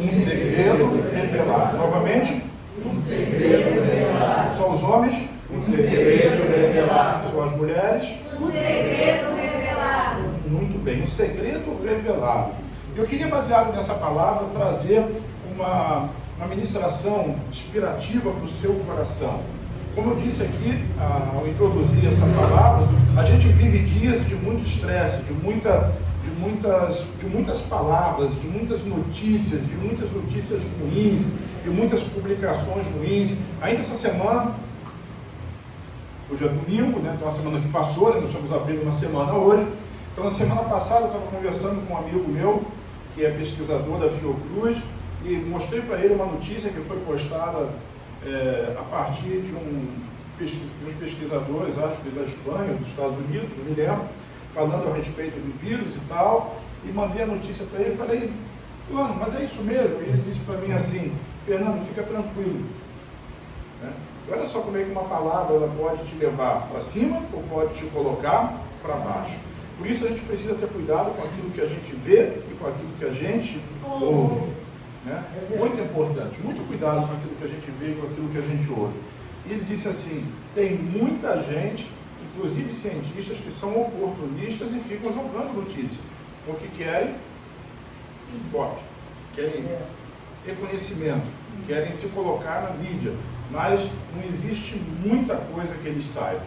Um segredo revelado. Novamente. Um segredo revelado. Só os homens? Um segredo revelado. Só as mulheres? Um segredo revelado. Muito bem, um segredo revelado. Eu queria, baseado nessa palavra, trazer uma ministração inspirativa para o seu coração. Como eu disse aqui, ao introduzir essa palavra, a gente vive dias de muito estresse, de muitas palavras, de muitas notícias ruins, de muitas publicações ruins. Ainda essa semana, hoje é domingo, né? Então a semana que passou, nós estamos abrindo uma semana hoje. Então na semana passada eu estava conversando com um amigo meu, que é pesquisador da Fiocruz, e mostrei para ele uma notícia que foi postada a partir de uns pesquisadores, acho que da Espanha, dos Estados Unidos, não me lembro, falando a respeito do vírus e tal, e mandei a notícia para ele e falei, Fulano, mas é isso mesmo? E ele disse para mim assim, Fernando, fica tranquilo. Né? Olha só como é que uma palavra ela pode te levar para cima ou pode te colocar para baixo. Por isso a gente precisa ter cuidado com aquilo que a gente vê e com aquilo que a gente ouve. Né? Muito importante, muito cuidado com aquilo que a gente vê e com aquilo que a gente ouve. E ele disse assim, tem muita gente, inclusive cientistas, que são oportunistas e ficam jogando notícia, porque querem ibope, querem reconhecimento, querem se colocar na mídia, mas não existe muita coisa que eles saibam.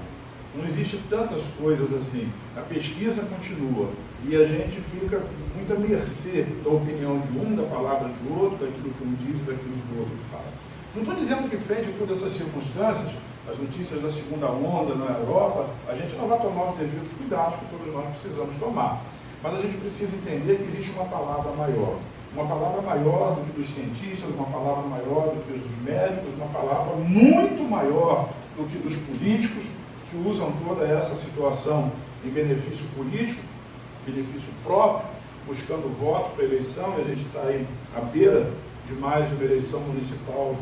Não existe tantas coisas assim. A pesquisa continua e a gente fica muito à mercê da opinião de um, da palavra de outro, daquilo que um diz e daquilo que o outro fala. Não estou dizendo que frente a todas essas circunstâncias, as notícias da segunda onda na Europa, a gente não vai tomar os devidos cuidados que todos nós precisamos tomar. Mas a gente precisa entender que existe uma palavra maior. Uma palavra maior do que dos cientistas, uma palavra maior do que dos médicos, uma palavra muito maior do que dos políticos, que usam toda essa situação em benefício político, benefício próprio, buscando votos para a eleição, e a gente está aí à beira de mais uma eleição municipal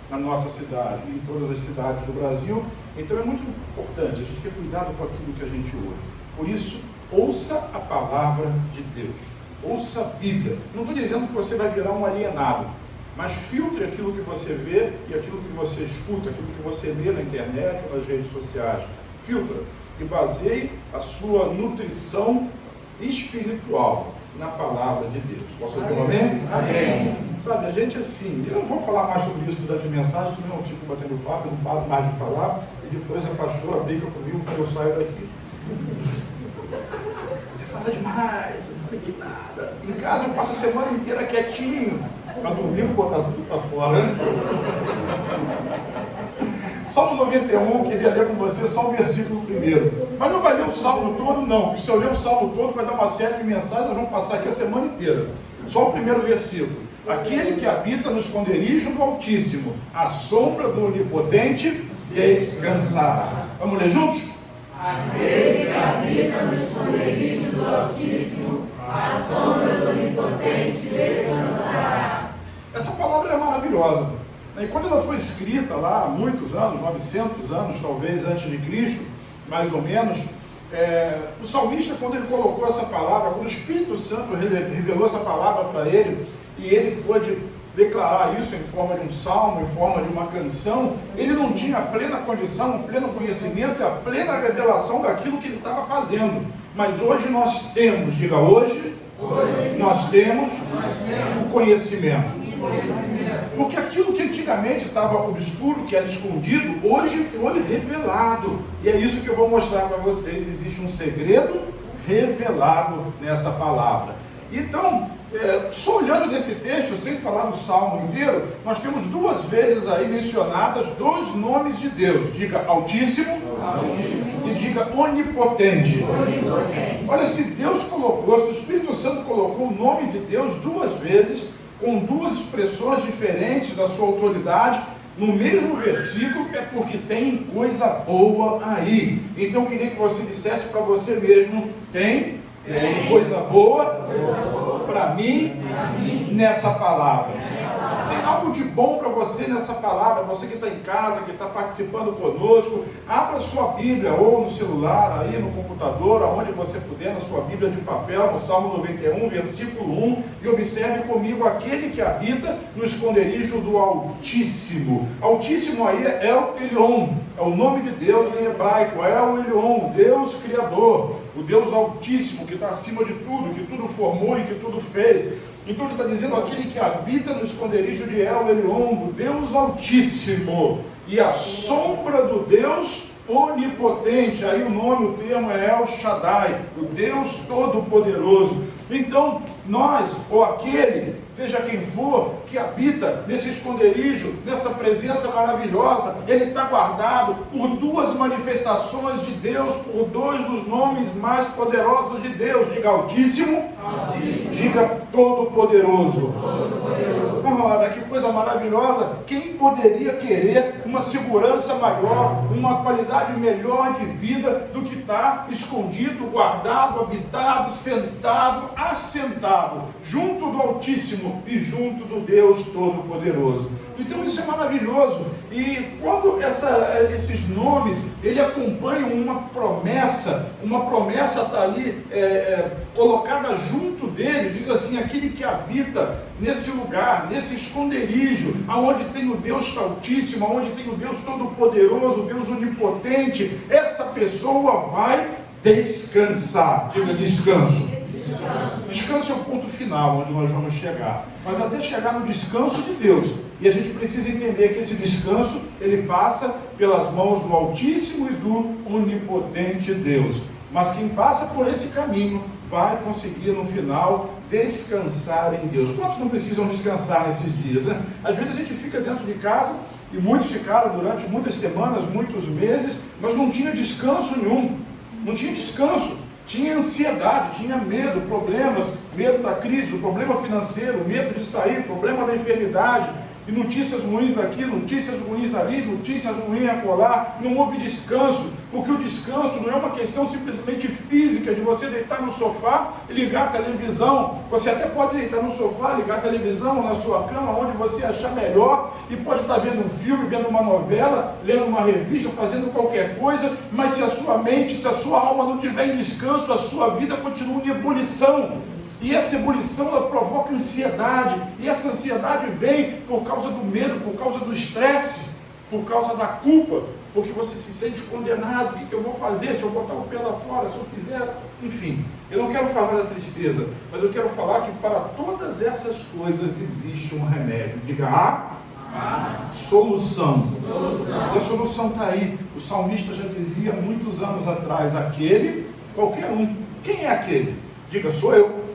na nossa cidade e em todas as cidades do Brasil. Então é muito importante a gente ter cuidado com aquilo que a gente ouve. Por isso, ouça a palavra de Deus, ouça a Bíblia. Não estou dizendo que você vai virar um alienado, mas filtre aquilo que você vê e aquilo que você escuta, aquilo que você lê na internet ou nas redes sociais. Filtra e baseie a sua nutrição espiritual na palavra de Deus. Posso ouvir um amém? Amém. Sabe, a gente assim, eu não vou falar mais sobre isso durante a mensagem, senão eu fico batendo papo, eu não paro mais de falar, e depois a pastora briga comigo quando eu saio daqui. Você fala demais, eu não falei que nada. Em casa eu passo a semana inteira quietinho, para dormir e botar tudo para fora. Salmo 91, eu queria ler com você só o versículo primeiro. Mas não vai ler o Salmo todo, não. Porque se eu ler o Salmo todo, vai dar uma série de mensagens, nós vamos passar aqui a semana inteira. Só o primeiro versículo. Aquele que habita no esconderijo do Altíssimo, à sombra do Onipotente, descansará. Vamos ler juntos? Aquele que habita no esconderijo do Altíssimo, à sombra do Onipotente, descansará. Essa palavra é maravilhosa. E quando ela foi escrita lá há muitos anos, 900 anos talvez antes de Cristo, mais ou menos, o salmista, quando ele colocou essa palavra, quando o Espírito Santo revelou essa palavra para ele, e ele pôde declarar isso em forma de um salmo, em forma de uma canção, ele não tinha a plena condição, o pleno conhecimento e a plena revelação daquilo que ele estava fazendo. Mas hoje nós temos, diga hoje nós temos o conhecimento. Porque aquilo que antigamente estava obscuro, que era escondido, hoje foi revelado. E é isso que eu vou mostrar para vocês. Existe um segredo revelado nessa palavra. Então, só olhando nesse texto, sem falar do salmo inteiro, nós temos duas vezes aí mencionadas dois nomes de Deus. Diga Altíssimo e diga Onipotente. Olha, se Deus colocou, se o Espírito Santo colocou o nome de Deus duas vezes, com duas expressões diferentes da sua autoridade, no mesmo versículo, é porque tem coisa boa aí. Então eu queria que você dissesse para você mesmo, tem coisa boa para mim nessa palavra. algo de bom para você nessa palavra. Você que está em casa, que está participando conosco, abra sua Bíblia, ou no celular, aí no computador, aonde você puder, na sua Bíblia de papel, no Salmo 91, versículo 1, e observe comigo: aquele que habita no esconderijo do Altíssimo. Altíssimo aí é El Elyon, é o nome de Deus em hebraico, é El Elyon, Deus Criador, o Deus Altíssimo, que está acima de tudo, que tudo formou e que tudo fez. Então ele está dizendo: aquele que habita no esconderijo de El Elyon, do Deus Altíssimo, e a sombra do Deus Onipotente. Aí o nome, o termo é El Shaddai, o Deus Todo-Poderoso. Então, nós, ou aquele, seja quem for, que habita nesse esconderijo, nessa presença maravilhosa, ele está guardado por duas manifestações de Deus, por dois dos nomes mais poderosos de Deus. Diga Altíssimo, Altíssimo. Diga Todo-Poderoso. Todo-Poderoso. Ora, que coisa maravilhosa! Quem poderia querer uma segurança maior, uma qualidade melhor de vida do que estar escondido, guardado, habitado, sentado, assentado, junto do Altíssimo e junto do Deus Todo-Poderoso? Então isso é maravilhoso. E quando esses nomes, ele acompanham uma promessa está ali colocada junto dele, diz assim: aquele que habita nesse lugar, nesse esconderijo, aonde tem o Deus Altíssimo, aonde tem o Deus Todo-Poderoso, o Deus Onipotente, essa pessoa vai descansar. Diga descanso. Descanso é o ponto final onde nós vamos chegar, mas até chegar no descanso de Deus, e a gente precisa entender que esse descanso, ele passa pelas mãos do Altíssimo e do Onipotente Deus. Mas quem passa por esse caminho vai conseguir no final descansar em Deus. Quantos não precisam descansar nesses dias, né? Às vezes a gente fica dentro de casa, e muitos ficaram durante muitas semanas, muitos meses, mas não tinha descanso nenhum, não tinha descanso. Tinha ansiedade, tinha medo, problemas, medo da crise, do problema financeiro, medo de sair, problema da enfermidade, e notícias ruins daqui, notícias ruins dali, notícias ruins acolá. Não houve descanso, porque o descanso não é uma questão simplesmente física, de você deitar no sofá e ligar a televisão. Você até pode deitar no sofá, ligar a televisão na sua cama, onde você achar melhor, e pode estar vendo um filme, vendo uma novela, lendo uma revista, fazendo qualquer coisa, mas se a sua mente, se a sua alma não tiver em descanso, a sua vida continua em ebulição. E essa ebulição, ela provoca ansiedade, e essa ansiedade vem por causa do medo, por causa do estresse, por causa da culpa, porque você se sente condenado. O que eu vou fazer se eu botar o pé lá fora, se eu fizer, enfim. Eu não quero falar da tristeza, mas eu quero falar que para todas essas coisas existe um remédio. Diga solução. E a solução está aí. O salmista já dizia muitos anos atrás: aquele, qualquer um. Quem é aquele? Diga, sou eu.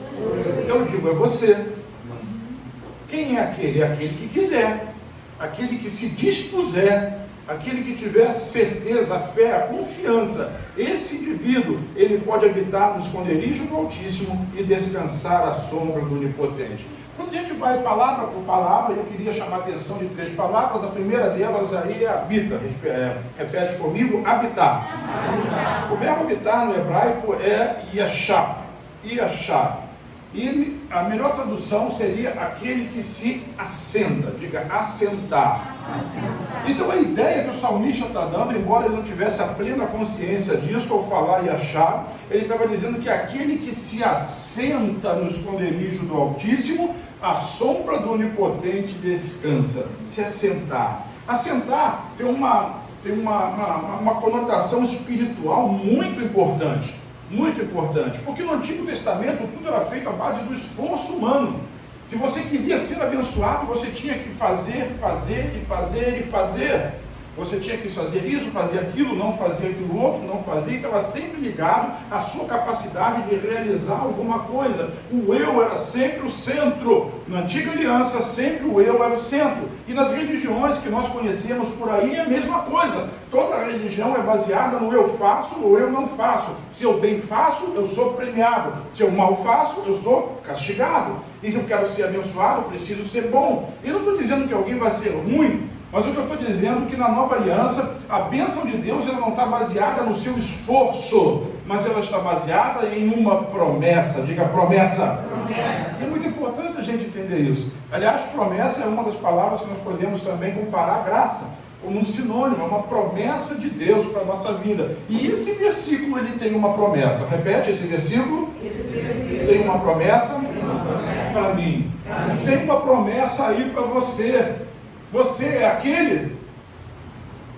Eu digo, é você. Quem é aquele? É aquele que quiser, aquele que se dispuser, aquele que tiver a certeza, a fé, a confiança. Esse indivíduo, ele pode habitar no esconderijo do Altíssimo e descansar à sombra do Onipotente. Quando a gente vai palavra por palavra, eu queria chamar a atenção de 3 palavras. A primeira delas aí é habita. Repete comigo: habitar. O verbo habitar no hebraico é yashá. A melhor tradução seria aquele que se assenta. Diga, assentar. Então a ideia que o salmista está dando, embora ele não tivesse a plena consciência disso ao falar e achar, ele estava dizendo que aquele que se assenta no esconderijo do Altíssimo, à sombra do Onipotente descansa. Se assentar. Assentar tem uma conotação espiritual muito importante. Muito importante, porque no Antigo Testamento tudo era feito à base do esforço humano. Se você queria ser abençoado, você tinha que fazer. Você tinha que fazer isso, fazer aquilo, não fazer aquilo outro, não fazer, e estava sempre ligado à sua capacidade de realizar alguma coisa. O eu era sempre o centro. Na Antiga Aliança, sempre o eu era o centro. E nas religiões que nós conhecemos por aí é a mesma coisa. Toda religião é baseada no eu faço ou eu não faço. Se eu bem faço, eu sou premiado. Se eu mal faço, eu sou castigado. E se eu quero ser abençoado, eu preciso ser bom. Eu não estou dizendo que alguém vai ser ruim, mas o que eu estou dizendo é que na nova aliança, a bênção de Deus, ela não está baseada no seu esforço, mas ela está baseada em uma promessa. Diga promessa. É muito importante a gente entender isso. Aliás, promessa é uma das palavras que nós podemos também comparar a graça, como um sinônimo, é uma promessa de Deus para a nossa vida. E esse versículo, ele tem uma promessa. Repete esse versículo. Tem uma promessa para mim. Tem uma promessa aí para você. Você é aquele,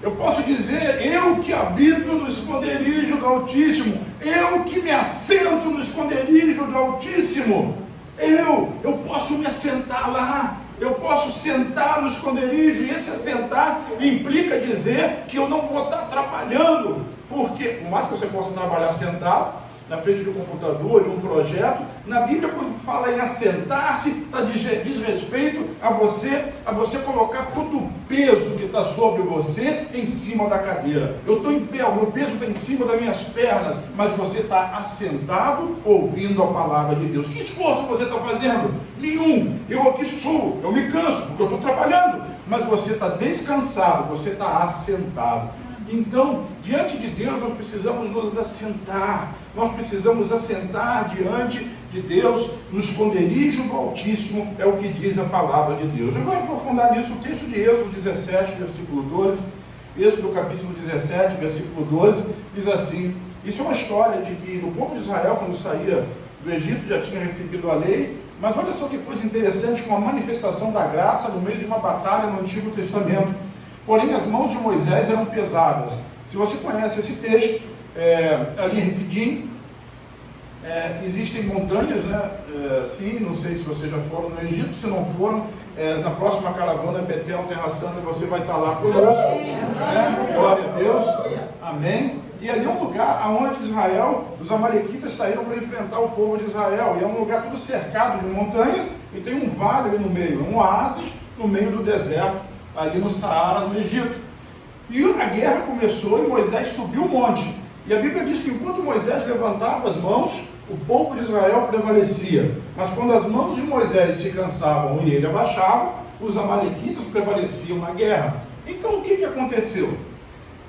eu posso dizer, eu que habito no esconderijo do Altíssimo, eu que me assento no esconderijo do Altíssimo, eu posso me assentar lá, eu posso sentar no esconderijo, e esse assentar implica dizer que eu não vou estar trabalhando, porque, por mais que você possa trabalhar sentado, na frente do computador, de um projeto, na Bíblia, quando fala em assentar-se, diz respeito a você colocar todo o peso que está sobre você em cima da cadeira. Eu estou em pé, o meu peso está em cima das minhas pernas, mas você está assentado ouvindo a palavra de Deus. Que esforço você está fazendo? Nenhum. Eu aqui eu me canso, porque eu estou trabalhando, mas você está descansado, você está assentado. Então, diante de Deus, nós precisamos nos assentar. Nós precisamos assentar diante de Deus, no esconderijo do Altíssimo, é o que diz a palavra de Deus. Eu vou aprofundar nisso, o texto de Êxodo 17, versículo 12. Êxodo capítulo 17, versículo 12, diz assim: isso é uma história de que o povo de Israel, quando saía do Egito, já tinha recebido a lei, mas olha só que coisa interessante, com a manifestação da graça no meio de uma batalha no Antigo Testamento. Porém, as mãos de Moisés eram pesadas. Se você conhece esse texto, ali em Refidim, existem montanhas, né? Sim, não sei se vocês já foram no Egito, se não foram, na próxima caravana Betel, Terra Santa, você vai estar lá conosco. Né? Glória a Deus. Amém. E ali é um lugar onde Israel, os amalequitas saíram para enfrentar o povo de Israel. E é um lugar tudo cercado de montanhas e tem um vale ali no meio, um oásis no meio do deserto, ali no Saara, no Egito. E a guerra começou e Moisés subiu o monte. E a Bíblia diz que enquanto Moisés levantava as mãos, o povo de Israel prevalecia. Mas quando as mãos de Moisés se cansavam e ele abaixava, os amalequitas prevaleciam na guerra. Então o que aconteceu?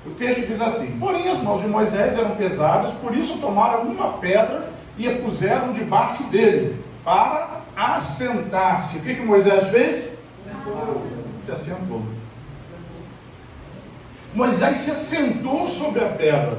O texto diz assim: porém as mãos de Moisés eram pesadas, por isso tomaram uma pedra e a puseram debaixo dele, para assentar-se. O que Moisés fez? Se assentou. Moisés se assentou sobre a pedra.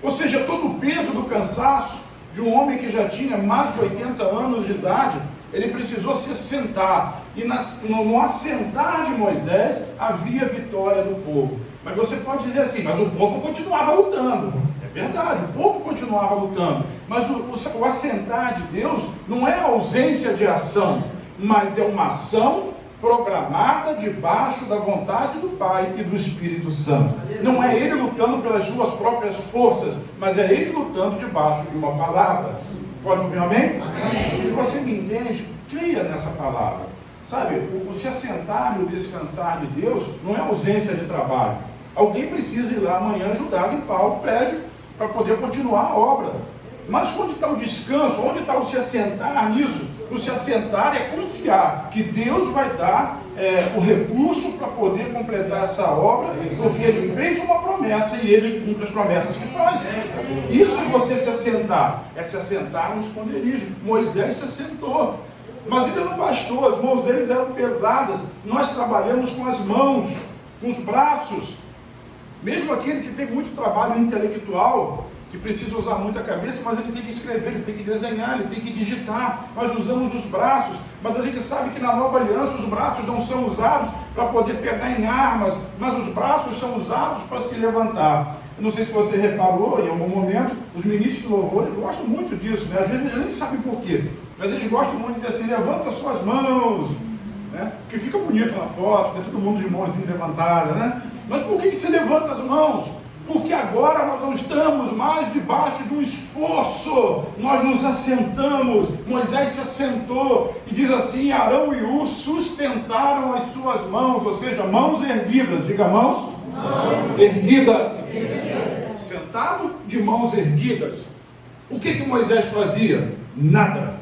Ou seja, todo o peso do cansaço de um homem que já tinha mais de 80 anos de idade, ele precisou se assentar. E no assentar de Moisés havia vitória do povo. Mas você pode dizer assim, mas o povo continuava lutando. É verdade, o povo continuava lutando. Mas o assentar de Deus não é ausência de ação, mas é uma ação programada debaixo da vontade do Pai e do Espírito Santo. Não é ele lutando pelas suas próprias forças, mas é ele lutando debaixo de uma palavra. Pode ouvir amém? Amém. Se você me entende, creia nessa palavra. Sabe, o se assentar e o descansar de Deus não é ausência de trabalho. Alguém precisa ir lá amanhã ajudar a limpar o prédio para poder continuar a obra. Mas onde está o descanso? Onde está o se assentar nisso? O se assentar é confiar que Deus vai dar o recurso para poder completar essa obra, porque Ele fez uma promessa e Ele cumpre as promessas que faz. Isso é você se assentar, é se assentar no esconderijo. Moisés se assentou, mas ele não bastou, as mãos deles eram pesadas. Nós trabalhamos com as mãos, com os braços. Mesmo aquele que tem muito trabalho intelectual, que precisa usar muita cabeça, mas ele tem que escrever, ele tem que desenhar, ele tem que digitar. Nós usamos os braços, mas a gente sabe que na nova aliança os braços não são usados para poder pegar em armas, mas os braços são usados para se levantar. Eu não sei se você reparou, em algum momento, os ministros de louvores gostam muito disso, né? Às vezes eles nem sabem por quê, mas eles gostam muito de dizer assim, levanta suas mãos, né? Que fica bonito na foto, né? Todo mundo de mãozinha levantada, né? Mas por que você levanta as mãos? Porque agora nós não estamos mais debaixo de um esforço, nós nos assentamos. Moisés se assentou e diz assim: Arão e Hur sustentaram as suas mãos, ou seja, mãos erguidas. Diga mãos erguidas. Sentado de mãos erguidas. O que Moisés fazia? Nada.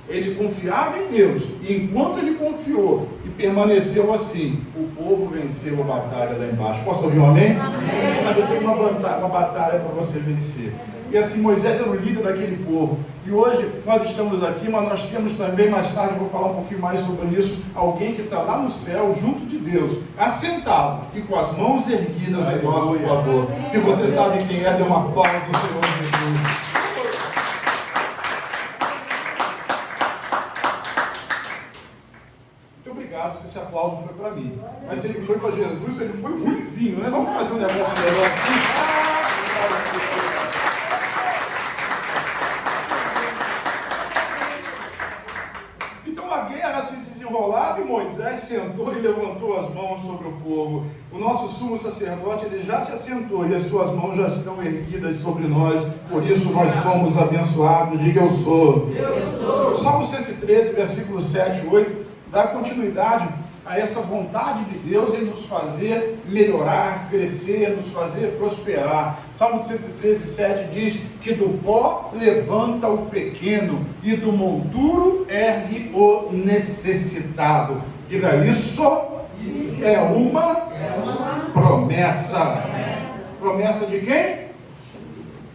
Ele confiava em Deus, e enquanto ele confiou e permaneceu assim, o povo venceu a batalha lá embaixo. Posso ouvir um amém? Amém. Sabe, eu tenho uma batalha para você vencer. E assim, Moisés era o líder daquele povo. E hoje nós estamos aqui, mas nós temos também, mais tarde eu vou falar um pouquinho mais sobre isso, alguém que está lá no céu, junto de Deus, assentado e com as mãos erguidas em nosso favor. Se você sabe quem é, dê uma palma do Senhor Jesus. Muito obrigado se esse aplauso foi para mim. Mas se ele foi para Jesus, ele foi ruimzinho, né? Vamos fazer um negócio melhor aqui. Então a guerra se desenrolava e Moisés sentou e levantou as mãos sobre o povo. O nosso sumo sacerdote, ele já se assentou e as suas mãos já estão erguidas sobre nós. Por isso nós somos abençoados. Diga eu sou. Eu sou. O Salmo 113, versículo 7 e 8, dá continuidade a essa vontade de Deus em nos fazer melhorar, crescer, nos fazer prosperar. Salmo 113, 7 diz que do pó levanta o pequeno e do monturo ergue o necessitado. Diga isso é uma promessa. Promessa de quem?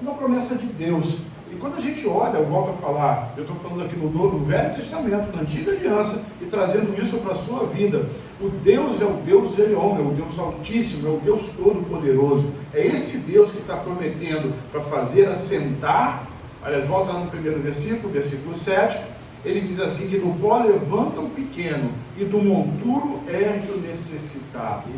Uma promessa de Deus. E quando a gente olha, eu volto a falar, eu estou falando aqui no Velho Testamento, na Antiga Aliança, e trazendo isso para a sua vida. O Deus é o Deus Elion, é o Deus Altíssimo, é o Deus Todo-Poderoso. É esse Deus que está prometendo para fazer assentar. Aliás, volta lá no primeiro versículo, versículo 7, ele diz assim, que do pó levanta o pequeno, e do monturo ergue o necessitado.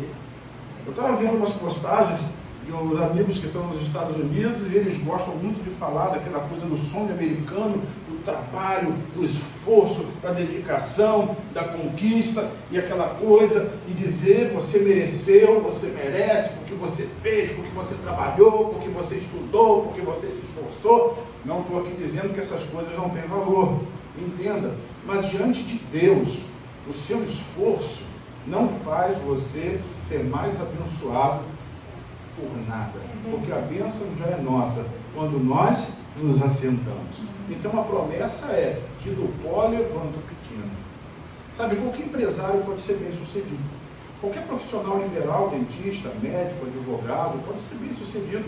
Eu estava vendo umas postagens e os amigos que estão nos Estados Unidos, e eles gostam muito de falar daquela coisa do sonho americano, do trabalho, do esforço, da dedicação, da conquista, e aquela coisa, e dizer, você mereceu, você merece, porque você fez, porque você trabalhou, porque você estudou, porque você se esforçou. Não estou aqui dizendo que essas coisas não têm valor, entenda, mas diante de Deus, o seu esforço não faz você ser mais abençoado por nada, porque a bênção já é nossa quando nós nos assentamos. Então a promessa é que do pó levanta o pequeno. Sabe, qualquer empresário pode ser bem sucedido, qualquer profissional liberal, dentista, médico, advogado, pode ser bem sucedido.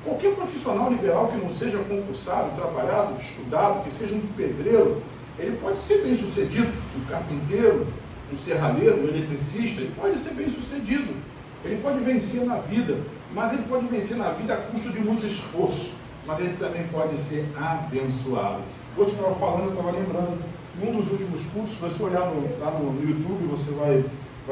Qualquer profissional liberal que não seja concursado, trabalhado, estudado, que seja um pedreiro, ele pode ser bem sucedido. Um carpinteiro, um serralheiro, um eletricista, ele pode ser bem sucedido. Ele pode vencer na vida, mas ele pode vencer na vida a custo de muito esforço, mas ele também pode ser abençoado. Hoje eu estava falando, eu estava lembrando, num dos últimos cursos, se você olhar lá no YouTube, você vai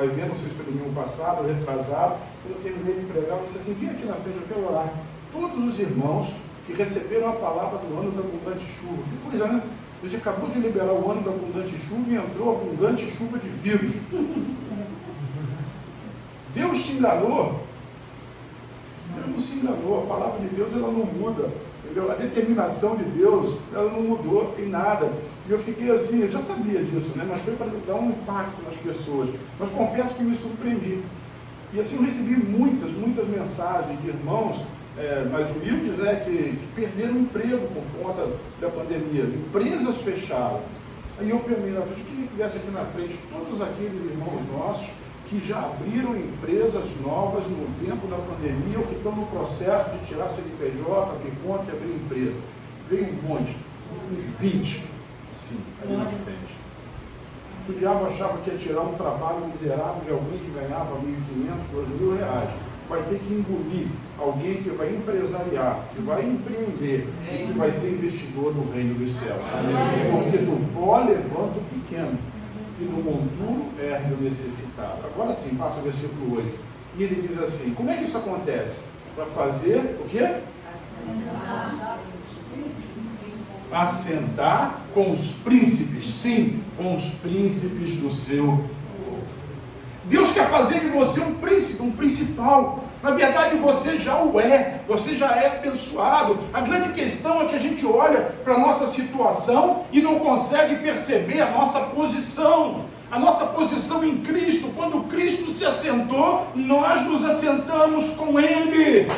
ver, não sei se foi domingo passado, retrasado, quando eu terminei de pregar, eu disse assim, vem aqui na frente, eu quero orar. Todos os irmãos que receberam a palavra do ano da abundante chuva, que coisa, né? Deus acabou de liberar o ano da abundante chuva e entrou abundante chuva de vírus. Deus se enganou. Deus não se enganou. A palavra de Deus ela não muda. Entendeu? A determinação de Deus ela não mudou em nada. E eu fiquei assim, eu já sabia disso, né? Mas foi para dar um impacto nas pessoas. Mas confesso que me surpreendi. E assim eu recebi muitas mensagens de irmãos mais humildes, né, que perderam emprego por conta da pandemia. Empresas fecharam. Aí eu perguntei, eu queria que viesse aqui na frente todos aqueles irmãos nossos que já abriram empresas novas no tempo da pandemia ou que estão no processo de tirar CNPJ, abrir conta e abrir empresa. Veio um monte, uns 20, assim, ali na frente. Se o diabo achava que ia tirar um trabalho miserável de alguém que ganhava 1.500, 2.000 reais, vai ter que engolir alguém que vai empresariar, que vai empreender e que vai ser investidor no reino dos céus. Porque do pó levanta o pequeno e do monturo ergue o necessitado. Agora sim, passa o versículo 8. E ele diz assim, como é que isso acontece? Para fazer o quê? Assentar com os príncipes, sim, com os príncipes do seu povo. Deus quer fazer de você um príncipe, um principal. Na verdade você já o é, você já é abençoado. A grande questão é que a gente olha para a nossa situação e não consegue perceber a nossa posição em Cristo. Quando Cristo se assentou, nós nos assentamos com Ele.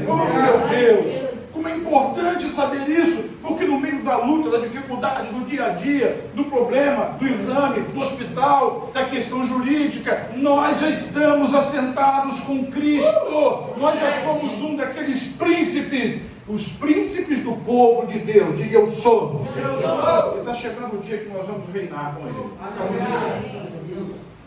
Oh meu Deus! Como é importante saber isso, porque no meio da luta, da dificuldade, do dia a dia, do problema, do exame, do hospital, da questão jurídica, nós já estamos assentados com Cristo, nós já somos um daqueles príncipes, os príncipes do povo de Deus. Diga, eu sou. E está chegando o dia que nós vamos reinar com Ele.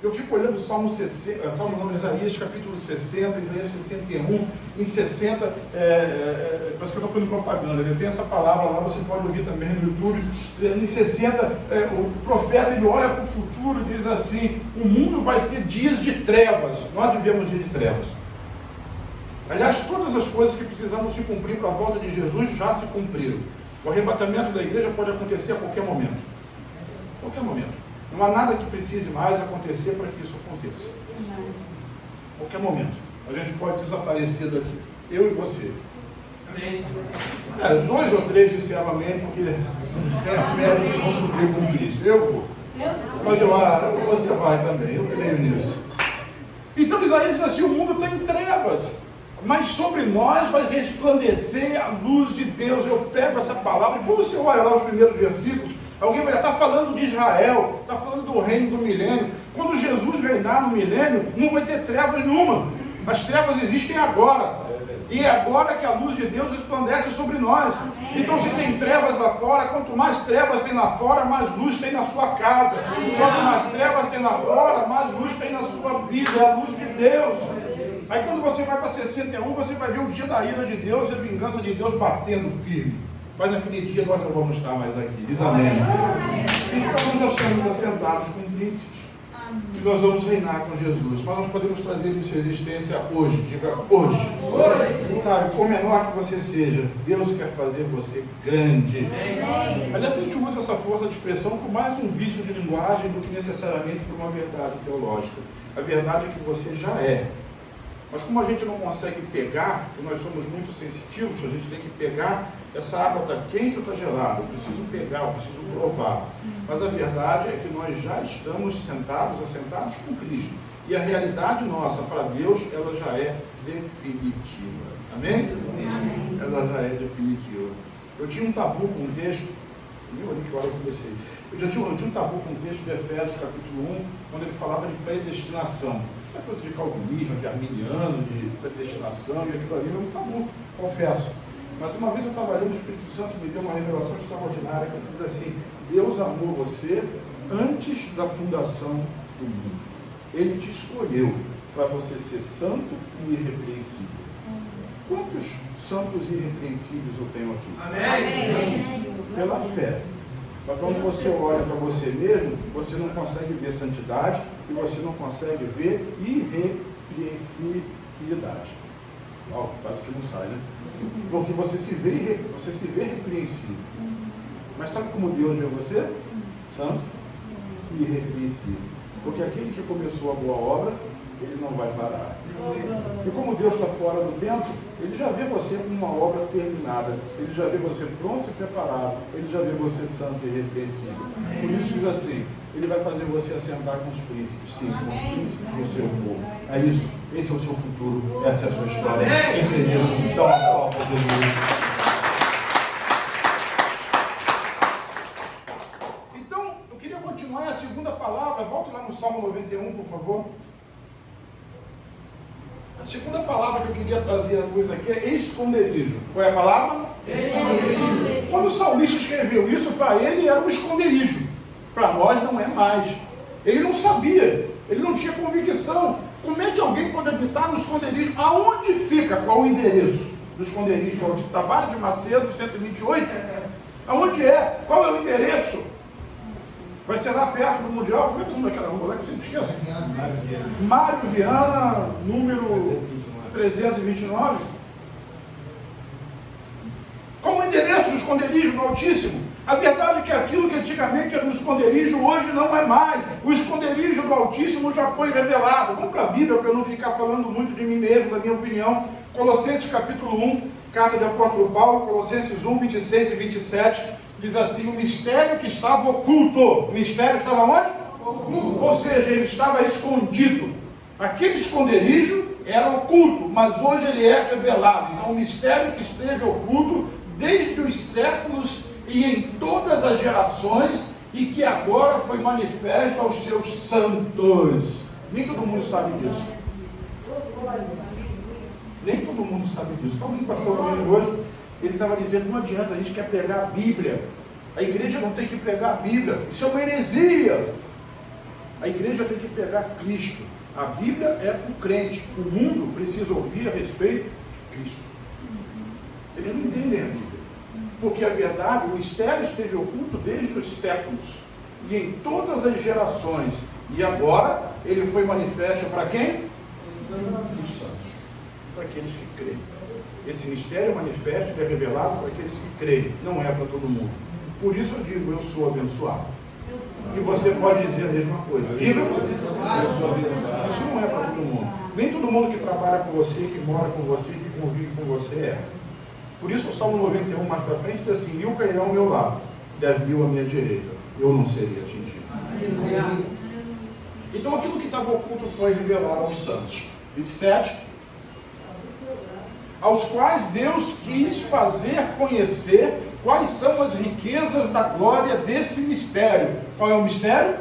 Eu fico olhando o Salmo 60, Isaías capítulo 60, Isaías 61, em 60, parece que eu estou fazendo propaganda, tem essa palavra lá, você pode ouvir também no YouTube. Em 60, o profeta ele olha para o futuro e diz assim: o mundo vai ter dias de trevas, nós vivemos dias de trevas. Aliás, todas as coisas que precisavam se cumprir para a volta de Jesus já se cumpriram. O arrebatamento da igreja pode acontecer a qualquer momento. Qualquer momento. Não há nada que precise mais acontecer para que isso aconteça. Qualquer momento. A gente pode desaparecer daqui. Eu e você. Amém. 2 ou 3 disseram amém, porque tem a fé que vão subir com Cristo. Eu vou. Mas você vai também. Eu creio nisso. Então Isaías diz assim: o mundo está em trevas, mas sobre nós vai resplandecer a luz de Deus. Eu pego essa palavra, e quando você olha lá os primeiros versículos, alguém vai estar falando de Israel, está falando do reino do milênio. Quando Jesus reinar no milênio, não vai ter trevas nenhuma. As trevas existem agora. E é agora que a luz de Deus resplandece sobre nós. Então, se tem trevas lá fora, quanto mais trevas tem lá fora, mais luz tem na sua casa. Quanto mais trevas tem lá fora, mais luz tem na sua vida. É a luz de Deus. Aí quando você vai para 61, você vai ver o dia da ira de Deus e a vingança de Deus batendo firme. Mas naquele dia nós não vamos estar mais aqui. Diz amém. Então nós estamos assentados com príncipes. E nós vamos reinar com Jesus. Mas nós podemos trazer isso à existência hoje. Diga hoje. Sabe, por menor que você seja, Deus quer fazer você grande. Aliás, a gente usa essa força de expressão por mais um vício de linguagem do que necessariamente por uma verdade teológica. A verdade é que você já é. Mas como a gente não consegue pegar, e nós somos muito sensitivos, a gente tem que pegar, essa água está quente ou está gelada, eu preciso pegar, eu preciso provar. Mas a verdade é que nós já estamos assentados com Cristo. E a realidade nossa para Deus, ela já é definitiva. Amém? Amém. Ela já é definitiva. Eu tinha um tabu com um texto, eu tinha um tabu com um texto de Efésios capítulo 1, quando ele falava de predestinação. Essa coisa de calvinismo, de arminiano, de predestinação, e aquilo ali é um tabu, confesso. Mas uma vez eu estava lendo, o Espírito Santo me deu uma revelação extraordinária, que diz assim: Deus amou você antes da fundação do mundo. Ele te escolheu para você ser santo e irrepreensível. Quantos santos e irrepreensíveis eu tenho aqui? Amém. Pela fé. Mas quando você olha para você mesmo, você não consegue ver santidade e você não consegue ver irrepreensibilidade. Quase que não sai, né? Porque você se vê repreensível. Mas sabe como Deus vê você? Santo e irrepreensível. Porque aquele que começou a boa obra, ele não vai parar. E como Deus está fora do tempo, ele já vê você com uma obra terminada. Ele já vê você pronto e preparado. Ele já vê você santo e irrepreensível. Por isso diz assim: ele vai fazer você assentar com os príncipes. Sim, com os príncipes do seu povo. É isso. Esse é o seu futuro. Essa é a sua história. Quem crê nisso? Então, ó, Jesus. Então, eu queria continuar a segunda palavra. Volte lá no Salmo 91, por favor. A segunda palavra que eu queria trazer à luz aqui é esconderijo. Qual é a palavra? Esconderijo. Quando o salmista escreveu isso, para ele era um esconderijo. Para nós não é mais. Ele não sabia, ele não tinha convicção. Como é que alguém pode habitar no esconderijo? Aonde fica? Qual o endereço do esconderijo? Tavares de Macedo, 128? Aonde é? Qual é o endereço? Vai ser lá perto do Mundial. Como é que é o nome daquela rua lá que você não esquece? Mário Viana, número 329. Qual o endereço do esconderijo do Altíssimo? A verdade é que aquilo que antigamente era um esconderijo, hoje não é mais. O esconderijo do Altíssimo já foi revelado. Vamos para a Bíblia para eu não ficar falando muito de mim mesmo, da minha opinião. Colossenses capítulo 1, carta do apóstolo Paulo, Colossenses 1, 26 e 27. Diz assim: o mistério que estava oculto. O mistério estava onde? Oculto. Ou seja, ele estava escondido. Aquele esconderijo era oculto, mas hoje ele é revelado. Então o mistério que esteve oculto desde os séculos e em todas as gerações, e que agora foi manifesto aos seus santos. Nem todo mundo sabe disso. Nem todo mundo sabe disso. Então, o pastor comigo hoje, Ele estava dizendo, não adianta, a gente quer pregar a Bíblia. A igreja não tem que pregar a Bíblia. Isso é uma heresia. A igreja tem que pregar Cristo. A Bíblia é para o crente. O mundo precisa ouvir a respeito de Cristo. Eles não entendem a Bíblia. Porque a verdade, o mistério esteve oculto desde os séculos. E em todas as gerações. E agora, ele foi manifesto para quem? Os santos. Para aqueles que creem. Esse mistério manifesto é revelado para aqueles que creem. Não é para todo mundo. Por isso eu digo, eu sou abençoado. E você pode dizer a mesma coisa. Diga, eu sou abençoado. Isso não é para todo mundo. Nem todo mundo que trabalha com você, que mora com você, que convive com você é. Por isso o Salmo 91 mais para frente diz assim, 1000 cairão ao meu lado, 10.000 à minha direita. Eu não seria atingido. Então aquilo que estava oculto foi revelado aos santos. 27. Aos quais Deus quis fazer conhecer quais são as riquezas da glória desse mistério. Qual é o mistério?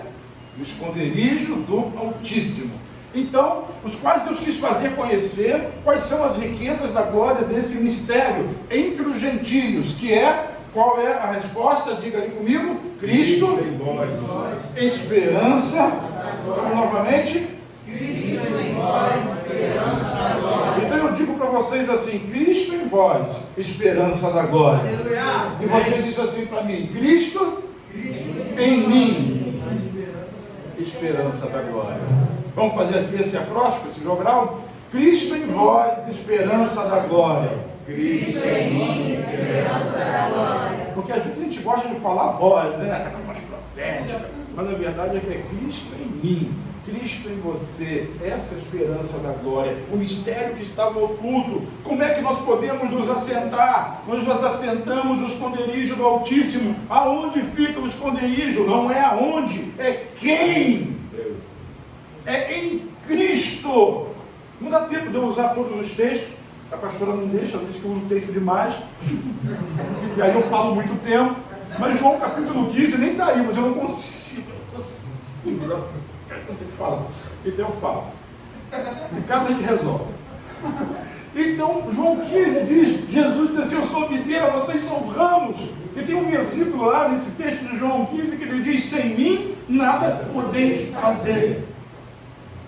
O esconderijo do Altíssimo. Então, os quais Deus quis fazer conhecer quais são as riquezas da glória desse mistério entre os gentios, que é, qual é a resposta? Diga ali comigo, Cristo em vós, esperança, novamente, Cristo em vós, esperança da glória. Então eu digo para vocês assim, Cristo em vós, esperança da glória. E você diz assim para mim, Cristo em mim, esperança da glória. Vamos fazer aqui esse acróstico, esse jogral? Cristo em vós, esperança da glória. Cristo em mim, esperança da glória. Porque às vezes a gente gosta de falar voz, né? Aquela voz profética. Mas a verdade é que é Cristo em mim, Cristo em você, essa esperança da glória, o mistério que estava oculto. Como é que nós podemos nos assentar? Nós nos assentamos no esconderijo do Altíssimo. Aonde fica o esconderijo? Não é aonde, é quem? É em Cristo. Não dá tempo de eu usar todos os textos. A pastora não deixa, ela diz que eu uso texto demais. E aí eu falo muito tempo. Mas João capítulo 15 nem está aí, mas eu não consigo. Não tem que falar. Então eu falo. E cada a gente resolve. Então, João 15 diz, Jesus diz assim, eu sou a videira, vocês são os ramos. E tem um versículo lá nesse texto de João 15 que ele diz, sem mim nada podeis fazer.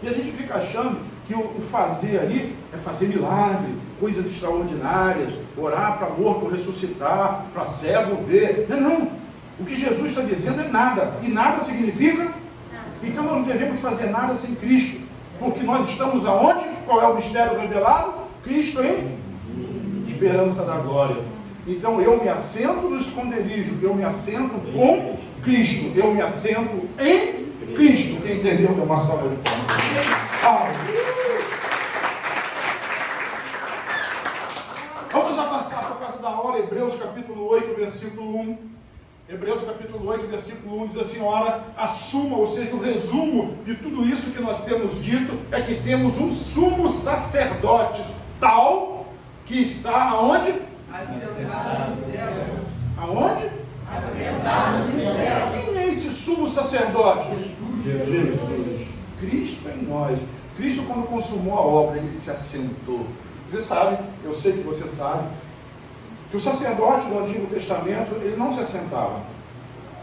E a gente fica achando que o fazer ali é fazer milagre, coisas extraordinárias, orar para morto ressuscitar, para cego ver. Não, não. O que Jesus está dizendo é nada. E nada significa? Então nós não devemos fazer nada sem Cristo. Porque nós estamos aonde? Qual é o mistério revelado? Cristo em esperança da glória. Então eu me assento no esconderijo, eu me assento com Cristo, eu me assento em Cristo. Quem entendeu, deu uma salva de palmas. Vamos avançar por causa da hora, Hebreus capítulo 8, versículo 1. Hebreus capítulo 8, versículo 1 diz assim, ora, a suma, ou seja, o resumo de tudo isso que nós temos dito, é que temos um sumo sacerdote tal, que está aonde? Assentado no céu. Aonde? Assentado no céu. Quem é esse sumo sacerdote? Jesus. Cristo em nós. Cristo, quando consumou a obra, ele se assentou. Você sabe, eu sei que você sabe, que o sacerdote do Antigo Testamento, ele não se assentava.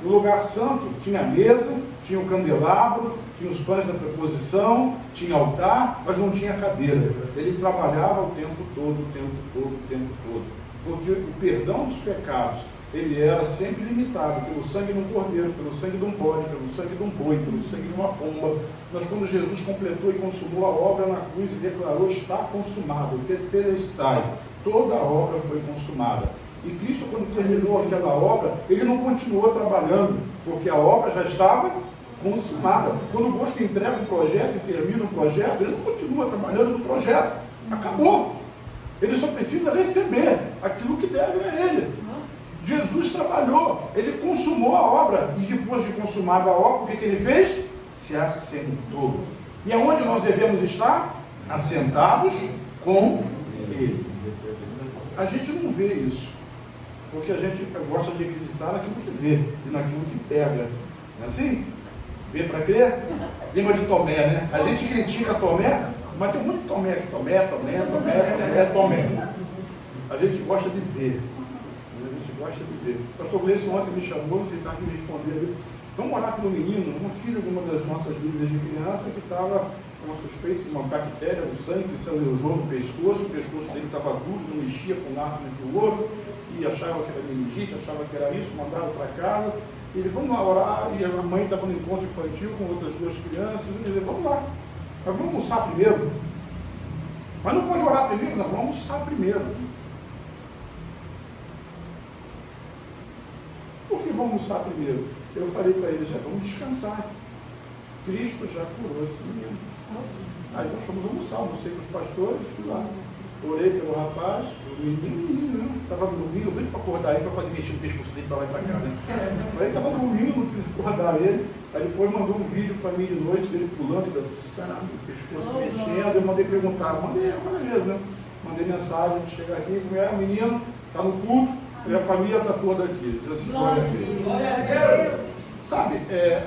No lugar santo tinha mesa, tinha o candelabro, tinha os pães da preposição, tinha altar, mas não tinha cadeira. Ele trabalhava o tempo todo, o tempo todo, o tempo todo. Porque o perdão dos pecados, ele era sempre limitado pelo sangue de um cordeiro, pelo sangue de um bode, pelo sangue de um boi, pelo sangue de uma pomba. Mas quando Jesus completou e consumou a obra na cruz e declarou, está consumado, tetelestai, toda a obra foi consumada. E Cristo, quando terminou aquela obra, ele não continuou trabalhando, porque a obra já estava consumada. Quando o Bosco entrega um projeto e termina um projeto, ele não continua trabalhando no projeto. Acabou. Ele só precisa receber aquilo que deve a ele. Jesus trabalhou, ele consumou a obra, e depois de consumada a obra, o que ele fez? Se assentou. E aonde nós devemos estar? Assentados com ele. A gente não vê isso, porque a gente gosta de acreditar naquilo que vê e naquilo que pega. Não é assim? Vê para crer? Lembra de Tomé, né? A gente critica Tomé, mas tem muito Tomé aqui. Tomé. A gente gosta de ver. gosta de ver. O pastor Gleison ontem me chamou, não sei se está aqui me respondendo. Vamos orar pelo menino, uma filha de uma das nossas líderes de criança que estava com uma suspeita de uma bactéria no sangue que se alojou no pescoço, o pescoço dele estava duro, não mexia com um lado nem para o outro, e achava que era meningite, achava que era isso, mandaram para casa. E ele, vamos lá orar, e a mãe estava no encontro infantil com outras duas crianças, e ele disse, vamos lá, mas vamos almoçar primeiro. Mas não pode orar primeiro, não, vamos almoçar primeiro. Por que vamos almoçar primeiro? Eu falei para eles, já vamos descansar. Cristo já curou esse menino. Aí nós fomos almoçar, almocei com os pastores, fui lá, orei pelo rapaz, o menino, estava dormindo, eu veio para acordar ele, para fazer mexer no pescoço dele para lá e para cá, né? Aí ele estava dormindo, não quis acordar ele, aí depois mandou um vídeo para mim de noite, dele pulando, dançando, o pescoço mexendo, eu mandei perguntar, mandei mesmo, né? Mandei mensagem, chegar aqui, o menino está no culto, e a família está toda aqui, diz assim, glória a Deus. Glória a Deus. Sabe,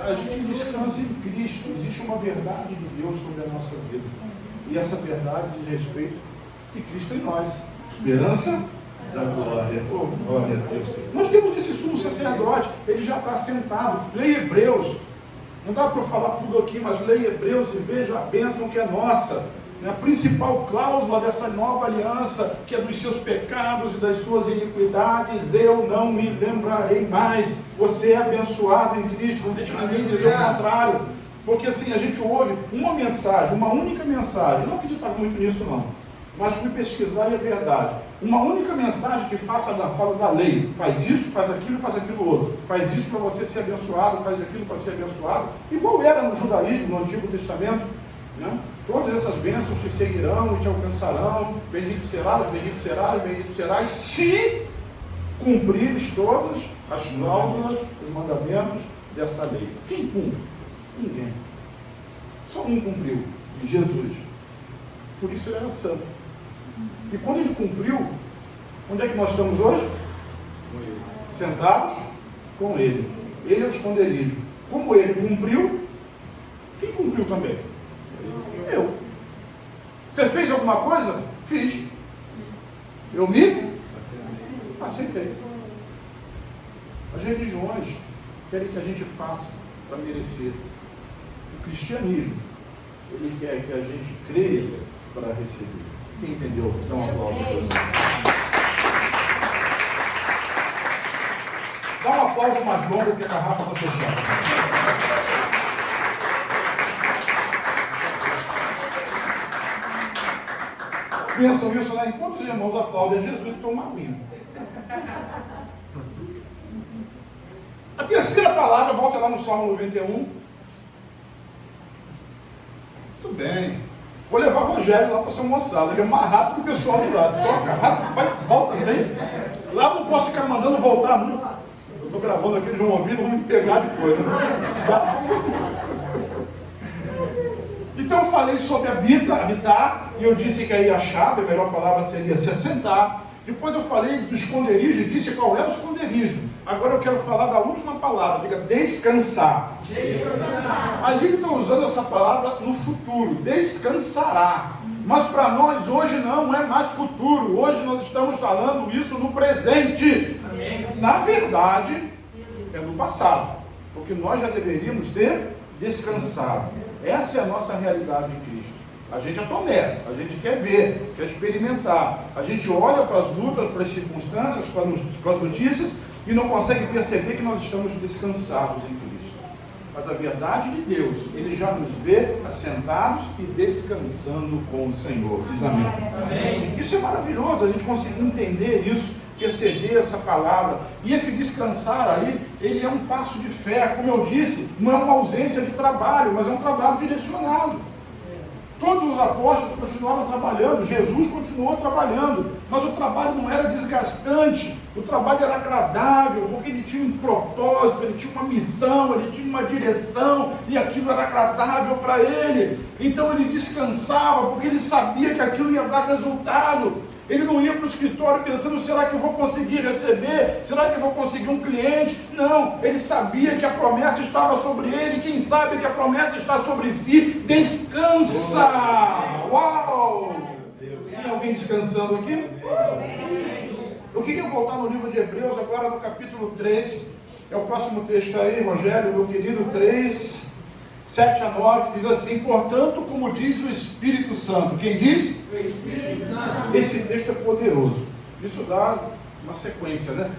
a gente descansa em Cristo, existe uma verdade de Deus sobre a nossa vida. E essa verdade diz respeito de Cristo em nós. Esperança da glória. Oh, glória a Deus. Nós temos esse sumo sacerdote, ele já está sentado. Leia Hebreus. Não dá para eu falar tudo aqui, mas leia Hebreus e veja a bênção que é nossa. A principal cláusula dessa nova aliança, que é dos seus pecados e das suas iniquidades, eu não me lembrarei mais. Você é abençoado em Cristo, não deixa ninguém dizer o contrário. Porque assim, a gente ouve uma mensagem, uma única mensagem, não acreditava muito nisso não, mas fui pesquisar e é verdade. Uma única mensagem que fala da lei, faz isso, faz aquilo outro, faz isso para você ser abençoado, faz aquilo para ser abençoado, igual era no judaísmo, no Antigo Testamento, né? Todas essas bênçãos te seguirão e te alcançarão, bendito serás, bendito serás, bendito serás, se cumprires todas as cláusulas, os mandamentos dessa lei. Quem cumpre? Ninguém. Só um cumpriu, Jesus. Por isso ele era santo. E quando ele cumpriu, onde é que nós estamos hoje? Sentados com ele. Ele é o esconderijo. Como ele cumpriu, quem cumpriu também? Eu. Você fez alguma coisa? Fiz. Eu me aceitei. As religiões querem que a gente faça para merecer. O cristianismo, ele quer que a gente creia para receber. Quem entendeu? Dá um aplauso. Dá um aplauso mais longo que a garrafa está fechada. Pensam isso, né? Enquanto os irmãos aplaudem Jesus, estão uma aguinha. A terceira palavra, volta lá no Salmo 91. Muito bem. Vou levar o Rogério lá para ser almoçado. Ele é mais rápido que o pessoal do lado. Toca rápido, vai, volta bem. Lá não posso ficar mandando voltar, não. Eu estou gravando aqui, eles vão ouvir, vão me pegar depois. Tá? Então eu falei sobre habitar, e eu disse que aí a chave, a melhor palavra seria se assentar. Depois eu falei do esconderijo e disse qual é o esconderijo. Agora eu quero falar da última palavra, diga descansar. Descansar. Ali ele está usando essa palavra no futuro, descansará. Mas para nós hoje não é mais futuro, hoje nós estamos falando isso no presente. Amém. Na verdade, é no passado, porque nós já deveríamos ter descansado. Essa é a nossa realidade em Cristo. A gente é tomé, a gente quer ver, quer experimentar. A gente olha para as lutas, para as circunstâncias, para as notícias e não consegue perceber que nós estamos descansados em Cristo. Mas a verdade de Deus, Ele já nos vê assentados e descansando com o Senhor. Diz amém. Amém. Isso é maravilhoso, a gente conseguir entender isso, perceber essa palavra. E esse descansar aí, ele é um passo de fé. Como eu disse, não é uma ausência de trabalho, mas é um trabalho direcionado. Todos os apóstolos continuaram trabalhando, Jesus continuou trabalhando, mas o trabalho não era desgastante, o trabalho era agradável, porque ele tinha um propósito, ele tinha uma missão, ele tinha uma direção, e aquilo era agradável para ele. Então ele descansava, porque ele sabia que aquilo ia dar resultado. Ele não ia para o escritório pensando, será que eu vou conseguir receber? Será que eu vou conseguir um cliente? Não, ele sabia que a promessa estava sobre ele. Quem sabe que a promessa está sobre si, descansa. Uau! Tem alguém descansando aqui? Eu queria voltar no livro de Hebreus, agora no capítulo 3, é o próximo texto aí, Rogério, meu querido, 3, 7 a 9, diz assim: portanto, como diz o Espírito Santo. Quem diz? O Espírito Santo. Esse texto é poderoso. Isso dá uma sequência, né?